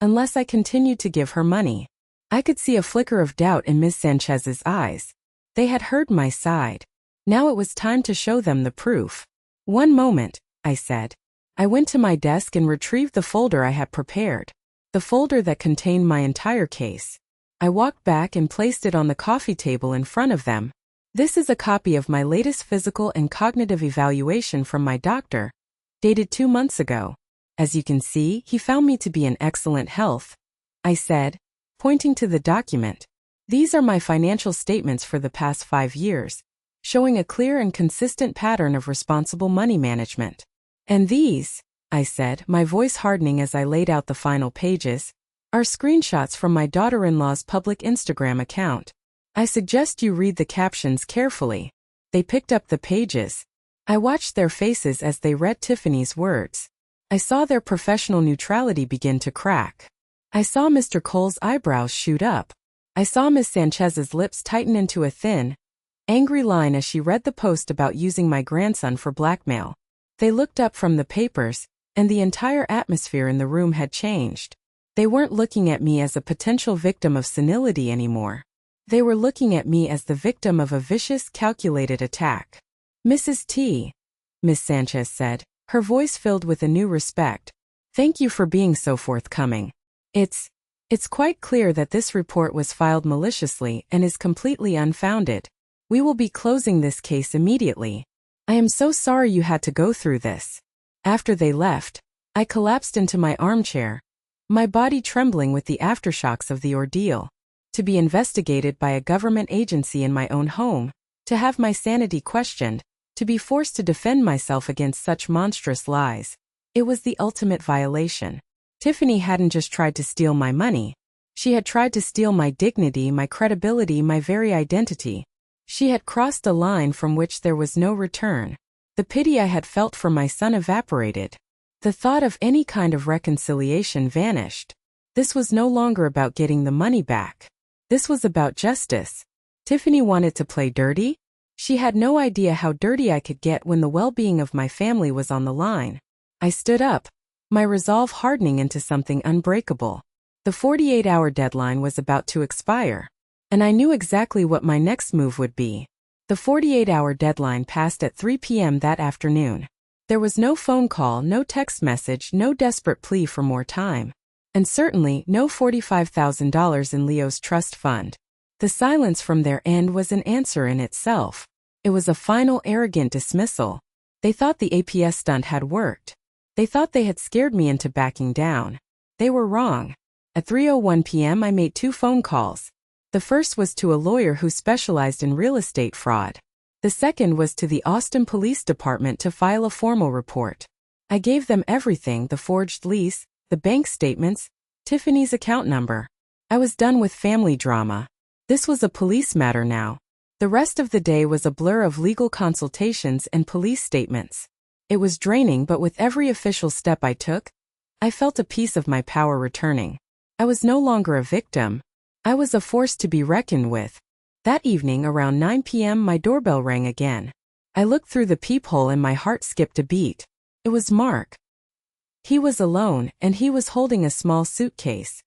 unless I continued to give her money. I could see a flicker of doubt in Miss Sanchez's eyes. They had heard my side. Now it was time to show them the proof. "One moment," I said. I went to my desk and retrieved the folder I had prepared. The folder that contained my entire case. I walked back and placed it on the coffee table in front of them. "This is a copy of my latest physical and cognitive evaluation from my doctor, dated 2 months ago. As you can see, he found me to be in excellent health," I said, pointing to the document. "These are my financial statements for the past 5 years, showing a clear and consistent pattern of responsible money management. And these," I said, my voice hardening as I laid out the final pages, "are screenshots from my daughter-in-law's public Instagram account. I suggest you read the captions carefully." They picked up the pages. I watched their faces as they read Tiffany's words. I saw their professional neutrality begin to crack. I saw Mr. Cole's eyebrows shoot up. I saw Miss Sanchez's lips tighten into a thin, angry line as she read the post about using my grandson for blackmail. They looked up from the papers, and the entire atmosphere in the room had changed. They weren't looking at me as a potential victim of senility anymore. They were looking at me as the victim of a vicious, calculated attack. "Mrs. T," Miss Sanchez said, her voice filled with a new respect, "thank you for being so forthcoming. It's quite clear that this report was filed maliciously and is completely unfounded. We will be closing this case immediately. I am so sorry you had to go through this." After they left, I collapsed into my armchair, my body trembling with the aftershocks of the ordeal. To be investigated by a government agency in my own home, to have my sanity questioned, to be forced to defend myself against such monstrous lies. It was the ultimate violation. Tiffany hadn't just tried to steal my money. She had tried to steal my dignity, my credibility, my very identity. She had crossed a line from which there was no return. The pity I had felt for my son evaporated. The thought of any kind of reconciliation vanished. This was no longer about getting the money back. This was about justice. Tiffany wanted to play dirty? She had no idea how dirty I could get when the well-being of my family was on the line. I stood up, my resolve hardening into something unbreakable. The 48-hour deadline was about to expire, and I knew exactly what my next move would be. The 48-hour deadline passed at 3 p.m. that afternoon. There was no phone call, no text message, no desperate plea for more time. And certainly no $45,000 in Leo's trust fund. The silence from their end was an answer in itself. It was a final arrogant dismissal. They thought the APS stunt had worked. They thought they had scared me into backing down. They were wrong. At 3:01 p.m. I made 2 phone calls. The first was to a lawyer who specialized in real estate fraud. The second was to the Austin Police Department to file a formal report. I gave them everything: the forged lease, the bank statements, Tiffany's account number. I was done with family drama. This was a police matter now. The rest of the day was a blur of legal consultations and police statements. It was draining, but with every official step I took, I felt a piece of my power returning. I was no longer a victim. I was a force to be reckoned with. That evening around 9 p.m. my doorbell rang again. I looked through the peephole and my heart skipped a beat. It was Mark. He was alone, and he was holding a small suitcase.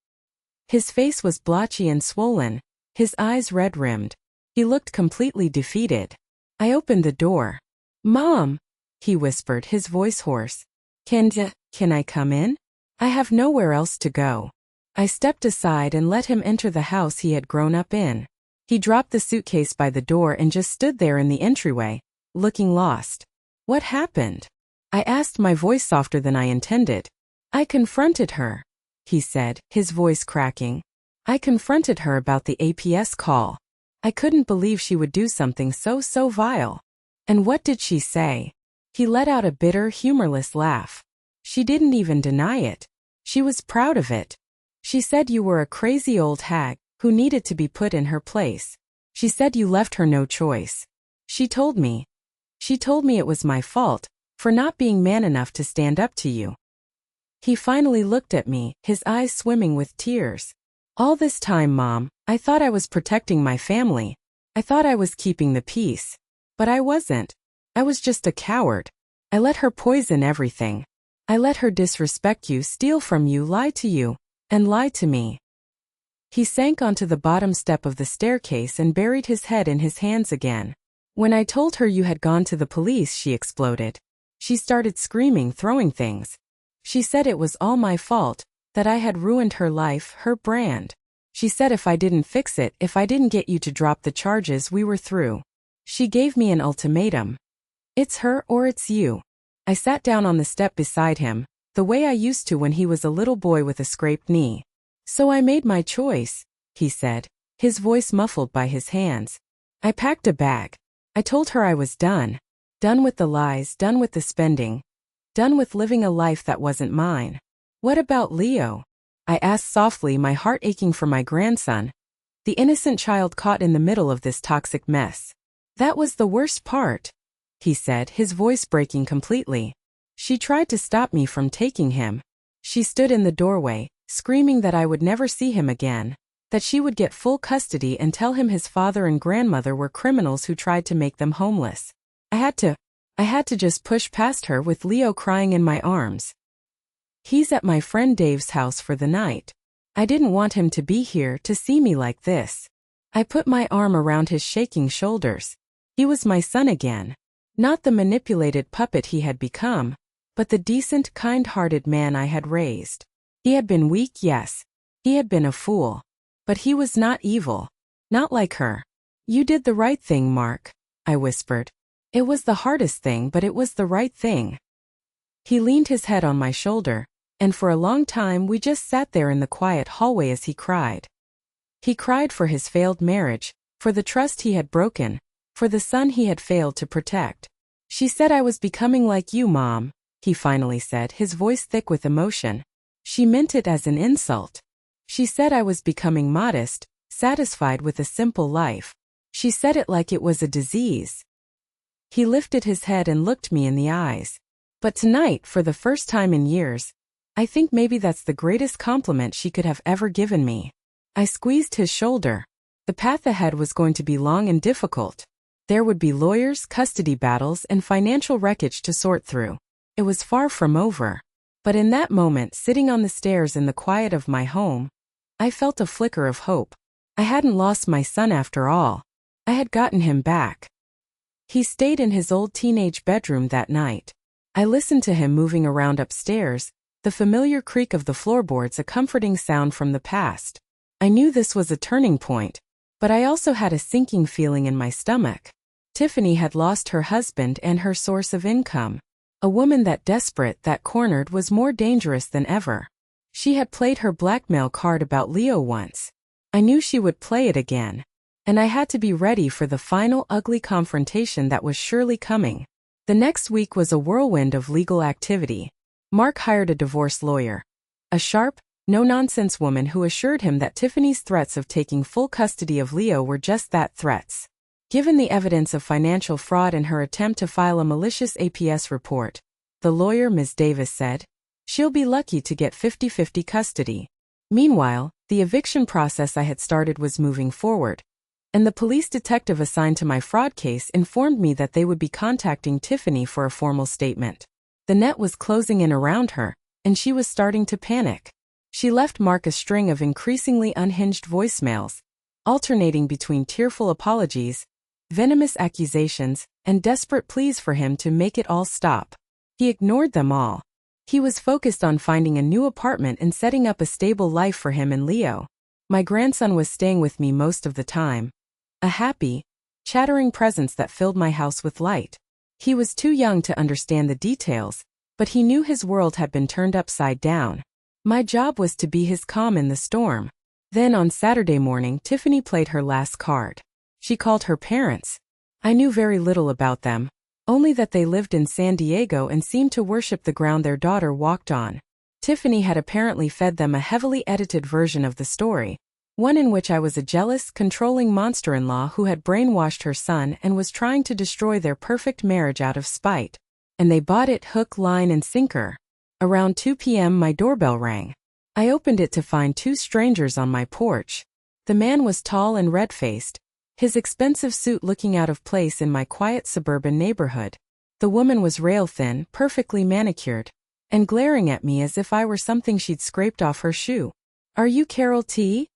His face was blotchy and swollen, his eyes red-rimmed. He looked completely defeated. I opened the door. "Mom," he whispered, his voice hoarse. Can I come in? I have nowhere else to go." I stepped aside and let him enter the house he had grown up in. He dropped the suitcase by the door and just stood there in the entryway, looking lost. "What happened?" I asked, my voice softer than I intended. "I confronted her," he said, his voice cracking. "I confronted her about the APS call. I couldn't believe she would do something so vile." "And what did she say?" He let out a bitter, humorless laugh. "She didn't even deny it. She was proud of it. She said you were a crazy old hag who needed to be put in her place. She said you left her no choice. She told me it was my fault for not being man enough to stand up to you." He finally looked at me, his eyes swimming with tears. "All this time, Mom, I thought I was protecting my family. I thought I was keeping the peace. But I wasn't. I was just a coward. I let her poison everything. I let her disrespect you, steal from you, lie to you, and lie to me." He sank onto the bottom step of the staircase and buried his head in his hands again. When I told her you had gone to the police, she exploded. She started screaming, throwing things. She said it was all my fault, that I had ruined her life, her brand. She said if I didn't fix it, if I didn't get you to drop the charges, we were through. She gave me an ultimatum. It's her or it's you. I sat down on the step beside him, the way I used to when he was a little boy with a scraped knee. So I made my choice, he said, his voice muffled by his hands. I packed a bag. I told her I was done. Done with the lies, done with the spending. Done with living a life that wasn't mine. What about Leo? I asked softly, my heart aching for my grandson, the innocent child caught in the middle of this toxic mess. That was the worst part, he said, his voice breaking completely. She tried to stop me from taking him. She stood in the doorway, screaming that I would never see him again, that she would get full custody and tell him his father and grandmother were criminals who tried to make them homeless. I had to just push past her with Leo crying in my arms. He's at my friend Dave's house for the night. I didn't want him to be here to see me like this. I put my arm around his shaking shoulders. He was my son again. Not the manipulated puppet he had become, but the decent, kind-hearted man I had raised. He had been weak, yes. He had been a fool. But he was not evil. Not like her. You did the right thing, Mark, I whispered. It was the hardest thing, but it was the right thing. He leaned his head on my shoulder, and for a long time we just sat there in the quiet hallway as he cried. He cried for his failed marriage, for the trust he had broken, for the son he had failed to protect. She said I was becoming like you, Mom, he finally said, his voice thick with emotion. She meant it as an insult. She said I was becoming modest, satisfied with a simple life. She said it like it was a disease. He lifted his head and looked me in the eyes. But tonight, for the first time in years, I think maybe that's the greatest compliment she could have ever given me. I squeezed his shoulder. The path ahead was going to be long and difficult. There would be lawyers, custody battles, and financial wreckage to sort through. It was far from over. But in that moment, sitting on the stairs in the quiet of my home, I felt a flicker of hope. I hadn't lost my son after all. I had gotten him back. He stayed in his old teenage bedroom that night. I listened to him moving around upstairs, the familiar creak of the floorboards a comforting sound from the past. I knew this was a turning point, but I also had a sinking feeling in my stomach. Tiffany had lost her husband and her source of income. A woman that desperate, that cornered, was more dangerous than ever. She had played her blackmail card about Leo once. I knew she would play it again. And I had to be ready for the final ugly confrontation that was surely coming. The next week was a whirlwind of legal activity. Mark hired a divorce lawyer. A sharp, no-nonsense woman who assured him that Tiffany's threats of taking full custody of Leo were just that, threats. Given the evidence of financial fraud and her attempt to file a malicious APS report, the lawyer, Ms. Davis, said, she'll be lucky to get 50-50 custody. Meanwhile, the eviction process I had started was moving forward. And the police detective assigned to my fraud case informed me that they would be contacting Tiffany for a formal statement. The net was closing in around her, and she was starting to panic. She left Mark a string of increasingly unhinged voicemails, alternating between tearful apologies, venomous accusations, and desperate pleas for him to make it all stop. He ignored them all. He was focused on finding a new apartment and setting up a stable life for him and Leo. My grandson was staying with me most of the time. A happy, chattering presence that filled my house with light. He was too young to understand the details, but he knew his world had been turned upside down. My job was to be his calm in the storm. Then on Saturday morning, Tiffany played her last card. She called her parents. I knew very little about them, only that they lived in San Diego and seemed to worship the ground their daughter walked on. Tiffany had apparently fed them a heavily edited version of the story. One in which I was a jealous, controlling monster-in-law who had brainwashed her son and was trying to destroy their perfect marriage out of spite. And they bought it hook, line, and sinker. Around 2 p.m. my doorbell rang. I opened it to find two strangers on my porch. The man was tall and red-faced, his expensive suit looking out of place in my quiet suburban neighborhood. The woman was rail-thin, perfectly manicured, and glaring at me as if I were something she'd scraped off her shoe. "Are you Carol T?"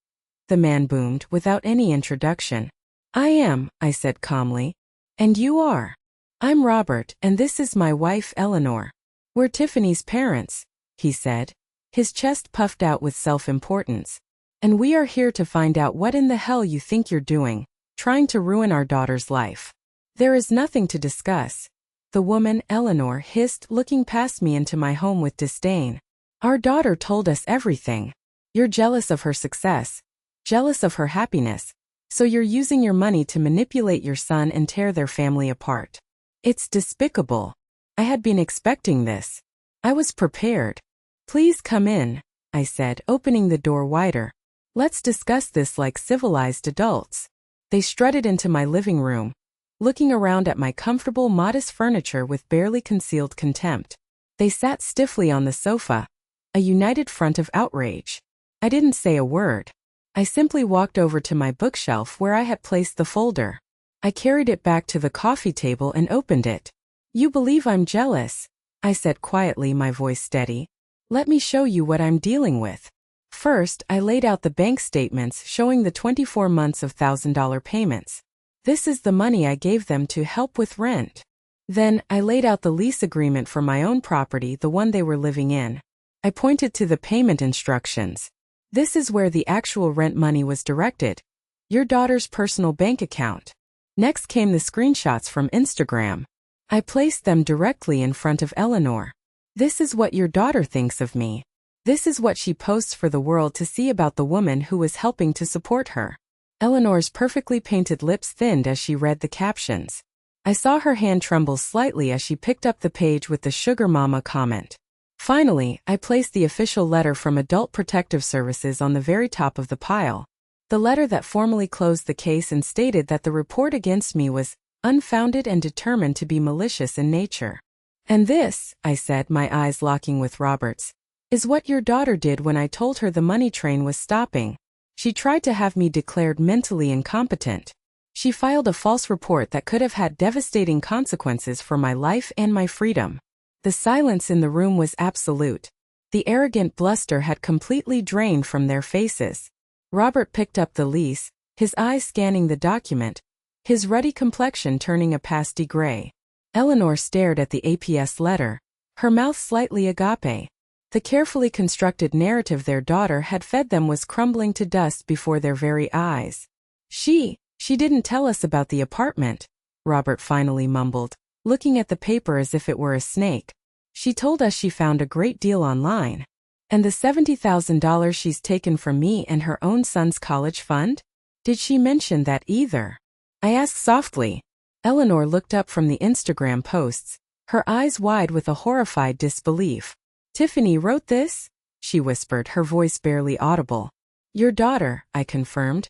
the man boomed, without any introduction. "I am," I said calmly. And you are. I'm Robert, and this is my wife Eleanor. We're Tiffany's parents, he said, his chest puffed out with self-importance. And we are here to find out what in the hell you think you're doing, trying to ruin our daughter's life. There is nothing to discuss. The woman, Eleanor, hissed, looking past me into my home with disdain. Our daughter told us everything. You're jealous of her success, jealous of her happiness, so you're using your money to manipulate your son and tear their family apart. It's despicable. I had been expecting this. I was prepared. Please come in, I said, opening the door wider. Let's discuss this like civilized adults. They strutted into my living room, looking around at my comfortable, modest furniture with barely concealed contempt. They sat stiffly on the sofa, a united front of outrage. I didn't say a word. I simply walked over to my bookshelf where I had placed the folder. I carried it back to the coffee table and opened it. You believe I'm jealous, I said quietly, my voice steady. Let me show you what I'm dealing with. First, I laid out the bank statements showing the 24 months of $1,000 payments. This is the money I gave them to help with rent. Then, I laid out the lease agreement for my own property, the one they were living in. I pointed to the payment instructions. This is where the actual rent money was directed. Your daughter's personal bank account. Next came the screenshots from Instagram. I placed them directly in front of Eleanor. This is what your daughter thinks of me. This is what she posts for the world to see about the woman who was helping to support her. Eleanor's perfectly painted lips thinned as she read the captions. I saw her hand tremble slightly as she picked up the page with the sugar mama comment. Finally, I placed the official letter from Adult Protective Services on the very top of the pile. The letter that formally closed the case and stated that the report against me was unfounded and determined to be malicious in nature. And this, I said, my eyes locking with Robert's, is what your daughter did when I told her the money train was stopping. She tried to have me declared mentally incompetent. She filed a false report that could have had devastating consequences for my life and my freedom. The silence in the room was absolute. The arrogant bluster had completely drained from their faces. Robert picked up the lease, his eyes scanning the document, his ruddy complexion turning a pasty gray. Eleanor stared at the APS letter, her mouth slightly agape. The carefully constructed narrative their daughter had fed them was crumbling to dust before their very eyes. She didn't tell us about the apartment, Robert finally mumbled, looking at the paper as if it were a snake. She told us she found a great deal online. And the $70,000 she's taken from me and her own son's college fund? Did she mention that either? I asked softly. Eleanor looked up from the Instagram posts, her eyes wide with a horrified disbelief. Tiffany wrote this? She whispered, her voice barely audible. Your daughter, I confirmed.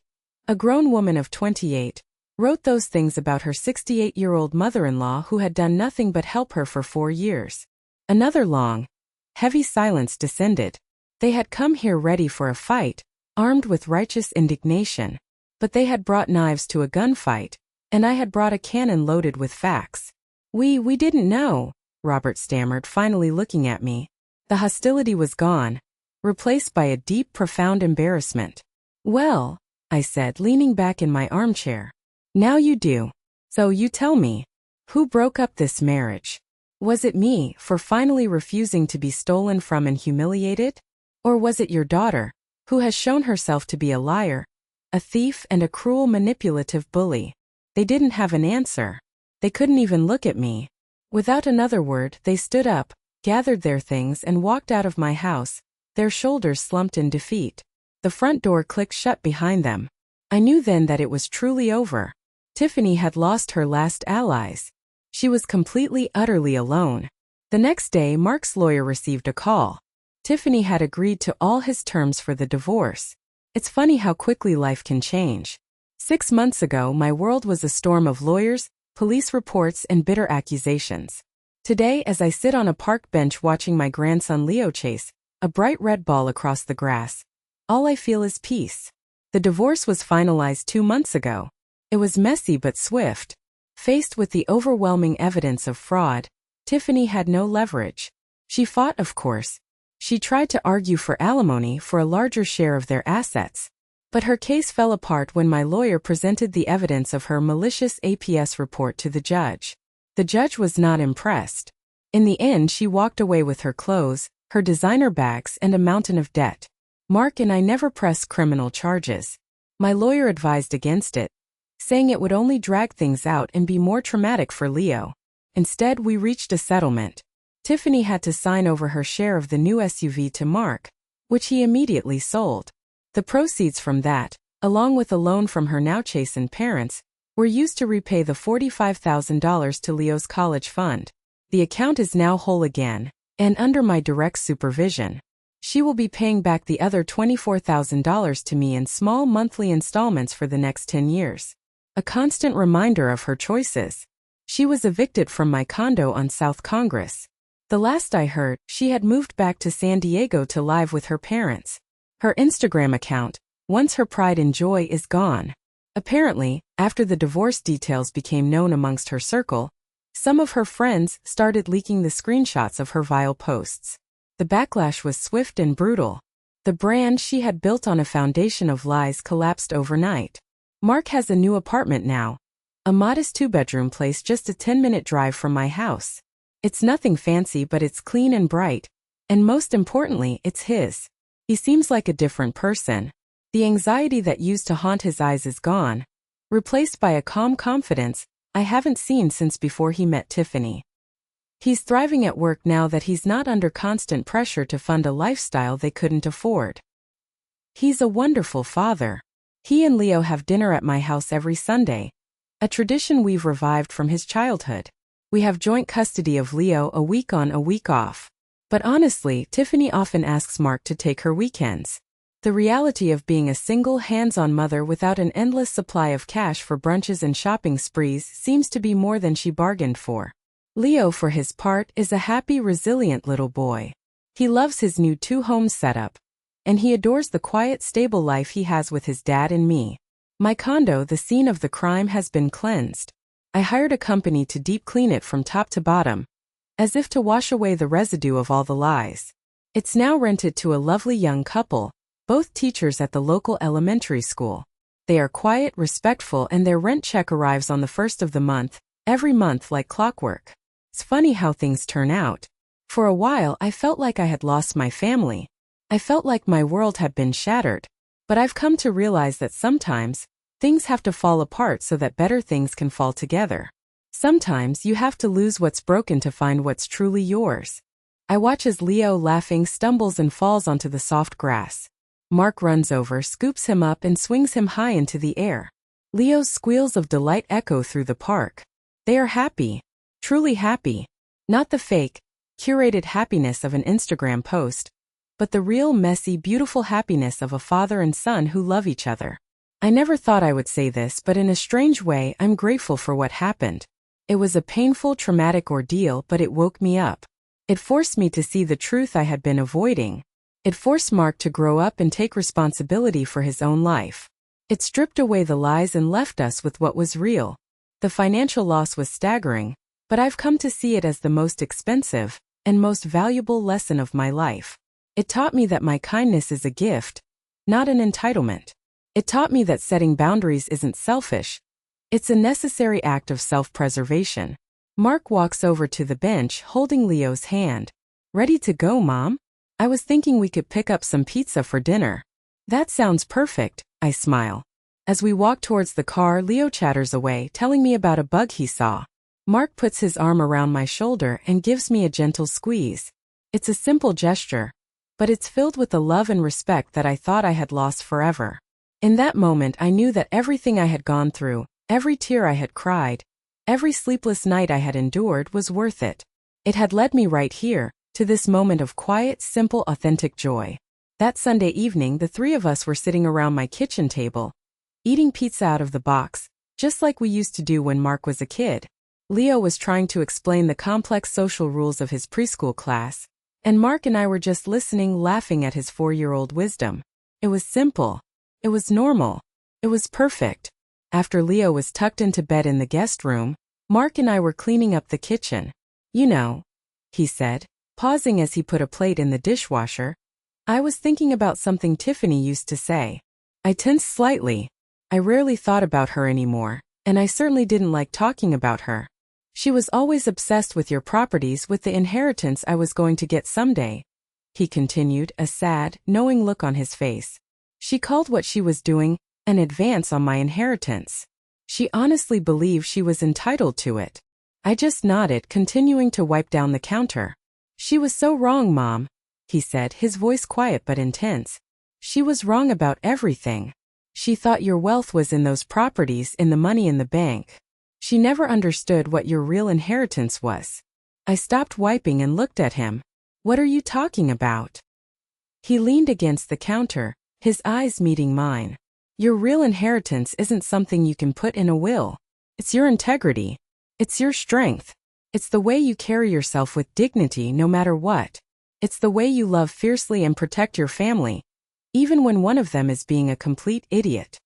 A grown woman of 28, wrote those things about her 68-year-old mother-in-law who had done nothing but help her for 4 years. Another long, heavy silence descended. They had come here ready for a fight, armed with righteous indignation. But they had brought knives to a gunfight, and I had brought a cannon loaded with facts. We didn't know, Robert stammered, finally looking at me. The hostility was gone, replaced by a deep, profound embarrassment. Well, I said, leaning back in my armchair. Now you do. So you tell me, who broke up this marriage? Was it me, for finally refusing to be stolen from and humiliated? Or was it your daughter, who has shown herself to be a liar, a thief and a cruel manipulative bully? They didn't have an answer. They couldn't even look at me. Without another word, they stood up, gathered their things and walked out of my house, their shoulders slumped in defeat. The front door clicked shut behind them. I knew then that it was truly over. Tiffany had lost her last allies. She was completely, utterly alone. The next day, Mark's lawyer received a call. Tiffany had agreed to all his terms for the divorce. It's funny how quickly life can change. 6 months ago, my world was a storm of lawyers, police reports, and bitter accusations. Today, as I sit on a park bench watching my grandson Leo chase a bright red ball across the grass, all I feel is peace. The divorce was finalized 2 months ago. It was messy but swift. Faced with the overwhelming evidence of fraud, Tiffany had no leverage. She fought, of course. She tried to argue for alimony for a larger share of their assets. But her case fell apart when my lawyer presented the evidence of her malicious APS report to the judge. The judge was not impressed. In the end, she walked away with her clothes, her designer bags, and a mountain of debt. Mark and I never pressed criminal charges. My lawyer advised against it, saying it would only drag things out and be more traumatic for Leo. Instead, we reached a settlement. Tiffany had to sign over her share of the new SUV to Mark, which he immediately sold. The proceeds from that, along with a loan from her now chastened parents, were used to repay the $45,000 to Leo's college fund. The account is now whole again, and under my direct supervision. She will be paying back the other $24,000 to me in small monthly installments for the next 10 years. A constant reminder of her choices. She was evicted from my condo on South Congress. The last I heard, she had moved back to San Diego to live with her parents. Her Instagram account, once her pride and joy, is gone. Apparently, after the divorce details became known amongst her circle, some of her friends started leaking the screenshots of her vile posts. The backlash was swift and brutal. The brand she had built on a foundation of lies collapsed overnight. Mark has a new apartment now. A modest 2-bedroom place just a 10-minute drive from my house. It's nothing fancy, but it's clean and bright. And most importantly, it's his. He seems like a different person. The anxiety that used to haunt his eyes is gone, replaced by a calm confidence I haven't seen since before he met Tiffany. He's thriving at work now that he's not under constant pressure to fund a lifestyle they couldn't afford. He's a wonderful father. He and Leo have dinner at my house every Sunday, a tradition we've revived from his childhood. We have joint custody of Leo, a week on, a week off. But honestly, Tiffany often asks Mark to take her weekends. The reality of being a single, hands-on mother without an endless supply of cash for brunches and shopping sprees seems to be more than she bargained for. Leo, for his part, is a happy, resilient little boy. He loves his new 2-home setup, and he adores the quiet, stable life he has with his dad and me. My condo, the scene of the crime, has been cleansed. I hired a company to deep clean it from top to bottom, as if to wash away the residue of all the lies. It's now rented to a lovely young couple, both teachers at the local elementary school. They are quiet, respectful, and their rent check arrives on the first of the month, every month like clockwork. It's funny how things turn out. For a while, I felt like I had lost my family. I felt like my world had been shattered. But I've come to realize that sometimes, things have to fall apart so that better things can fall together. Sometimes you have to lose what's broken to find what's truly yours. I watch as Leo, laughing, stumbles and falls onto the soft grass. Mark runs over, scoops him up, and swings him high into the air. Leo's squeals of delight echo through the park. They are happy. Truly happy. Not the fake, curated happiness of an Instagram post, but the real, messy, beautiful happiness of a father and son who love each other. I never thought I would say this, but in a strange way, I'm grateful for what happened. It was a painful, traumatic ordeal, but it woke me up. It forced me to see the truth I had been avoiding. It forced Mark to grow up and take responsibility for his own life. It stripped away the lies and left us with what was real. The financial loss was staggering, but I've come to see it as the most expensive and most valuable lesson of my life. It taught me that my kindness is a gift, not an entitlement. It taught me that setting boundaries isn't selfish. It's a necessary act of self-preservation. Mark walks over to the bench holding Leo's hand. Ready to go, Mom? I was thinking we could pick up some pizza for dinner. That sounds perfect, I smile. As we walk towards the car, Leo chatters away, telling me about a bug he saw. Mark puts his arm around my shoulder and gives me a gentle squeeze. It's a simple gesture, but it's filled with the love and respect that I thought I had lost forever. In that moment, I knew that everything I had gone through, every tear I had cried, every sleepless night I had endured was worth it. It had led me right here, to this moment of quiet, simple, authentic joy. That Sunday evening, the three of us were sitting around my kitchen table, eating pizza out of the box, just like we used to do when Mark was a kid. Leo was trying to explain the complex social rules of his preschool class, and Mark and I were just listening, laughing at his 4-year-old wisdom. It was simple. It was normal. It was perfect. After Leo was tucked into bed in the guest room, Mark and I were cleaning up the kitchen. You know, he said, pausing as he put a plate in the dishwasher, I was thinking about something Tiffany used to say. I tensed slightly. I rarely thought about her anymore, and I certainly didn't like talking about her. She was always obsessed with your properties, with the inheritance I was going to get someday. He continued, a sad, knowing look on his face. She called what she was doing an advance on my inheritance. She honestly believed she was entitled to it. I just nodded, continuing to wipe down the counter. She was so wrong, Mom, he said, his voice quiet but intense. She was wrong about everything. She thought your wealth was in those properties, in the money in the bank. She never understood what your real inheritance was. I stopped wiping and looked at him. What are you talking about? He leaned against the counter, his eyes meeting mine. Your real inheritance isn't something you can put in a will. It's your integrity. It's your strength. It's the way you carry yourself with dignity no matter what. It's the way you love fiercely and protect your family, even when one of them is being a complete idiot.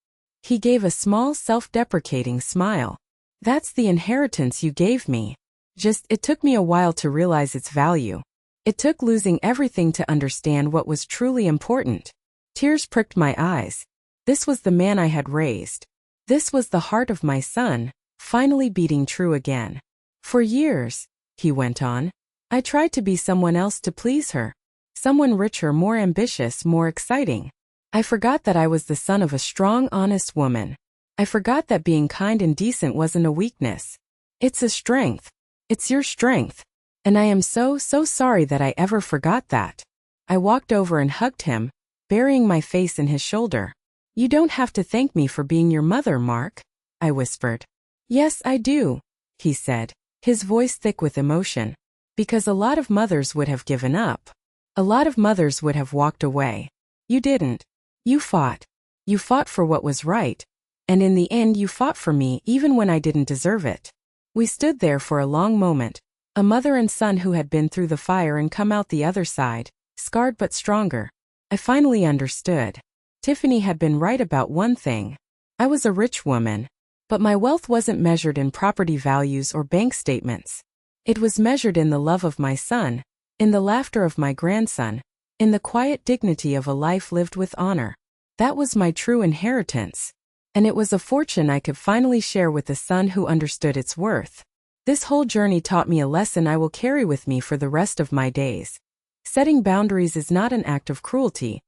He gave a small, self-deprecating smile. That's the inheritance you gave me. It took me a while to realize its value. It took losing everything to understand what was truly important. Tears pricked my eyes. This was the man I had raised. This was the heart of my son, finally beating true again. For years, he went on, I tried to be someone else to please her. Someone richer, more ambitious, more exciting. I forgot that I was the son of a strong, honest woman. I forgot that being kind and decent wasn't a weakness. It's a strength. It's your strength. And I am so sorry that I ever forgot that. I walked over and hugged him, burying my face in his shoulder. You don't have to thank me for being your mother, Mark, I whispered. Yes, I do, he said, his voice thick with emotion. Because a lot of mothers would have given up. A lot of mothers would have walked away. You didn't. You fought. You fought for what was right. And in the end you fought for me even when I didn't deserve it. We stood there for a long moment, a mother and son who had been through the fire and come out the other side, scarred but stronger. I finally understood. Tiffany had been right about one thing. I was a rich woman, but my wealth wasn't measured in property values or bank statements. It was measured in the love of my son, in the laughter of my grandson, in the quiet dignity of a life lived with honor. That was my true inheritance. And it was a fortune I could finally share with the son who understood its worth. This whole journey taught me a lesson I will carry with me for the rest of my days. Setting boundaries is not an act of cruelty.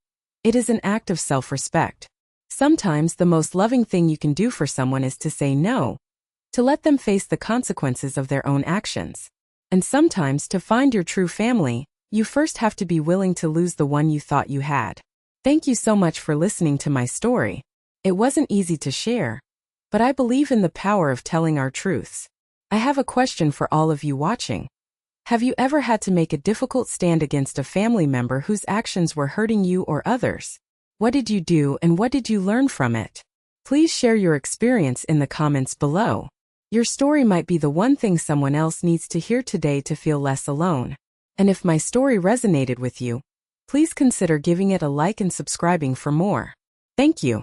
It is an act of self-respect. Sometimes the most loving thing you can do for someone is to say no, to let them face the consequences of their own actions. And sometimes to find your true family, you first have to be willing to lose the one you thought you had. Thank you so much for listening to my story. It wasn't easy to share, but I believe in the power of telling our truths. I have a question for all of you watching. Have you ever had to make a difficult stand against a family member whose actions were hurting you or others? What did you do and what did you learn from it? Please share your experience in the comments below. Your story might be the one thing someone else needs to hear today to feel less alone. And if my story resonated with you, please consider giving it a like and subscribing for more. Thank you.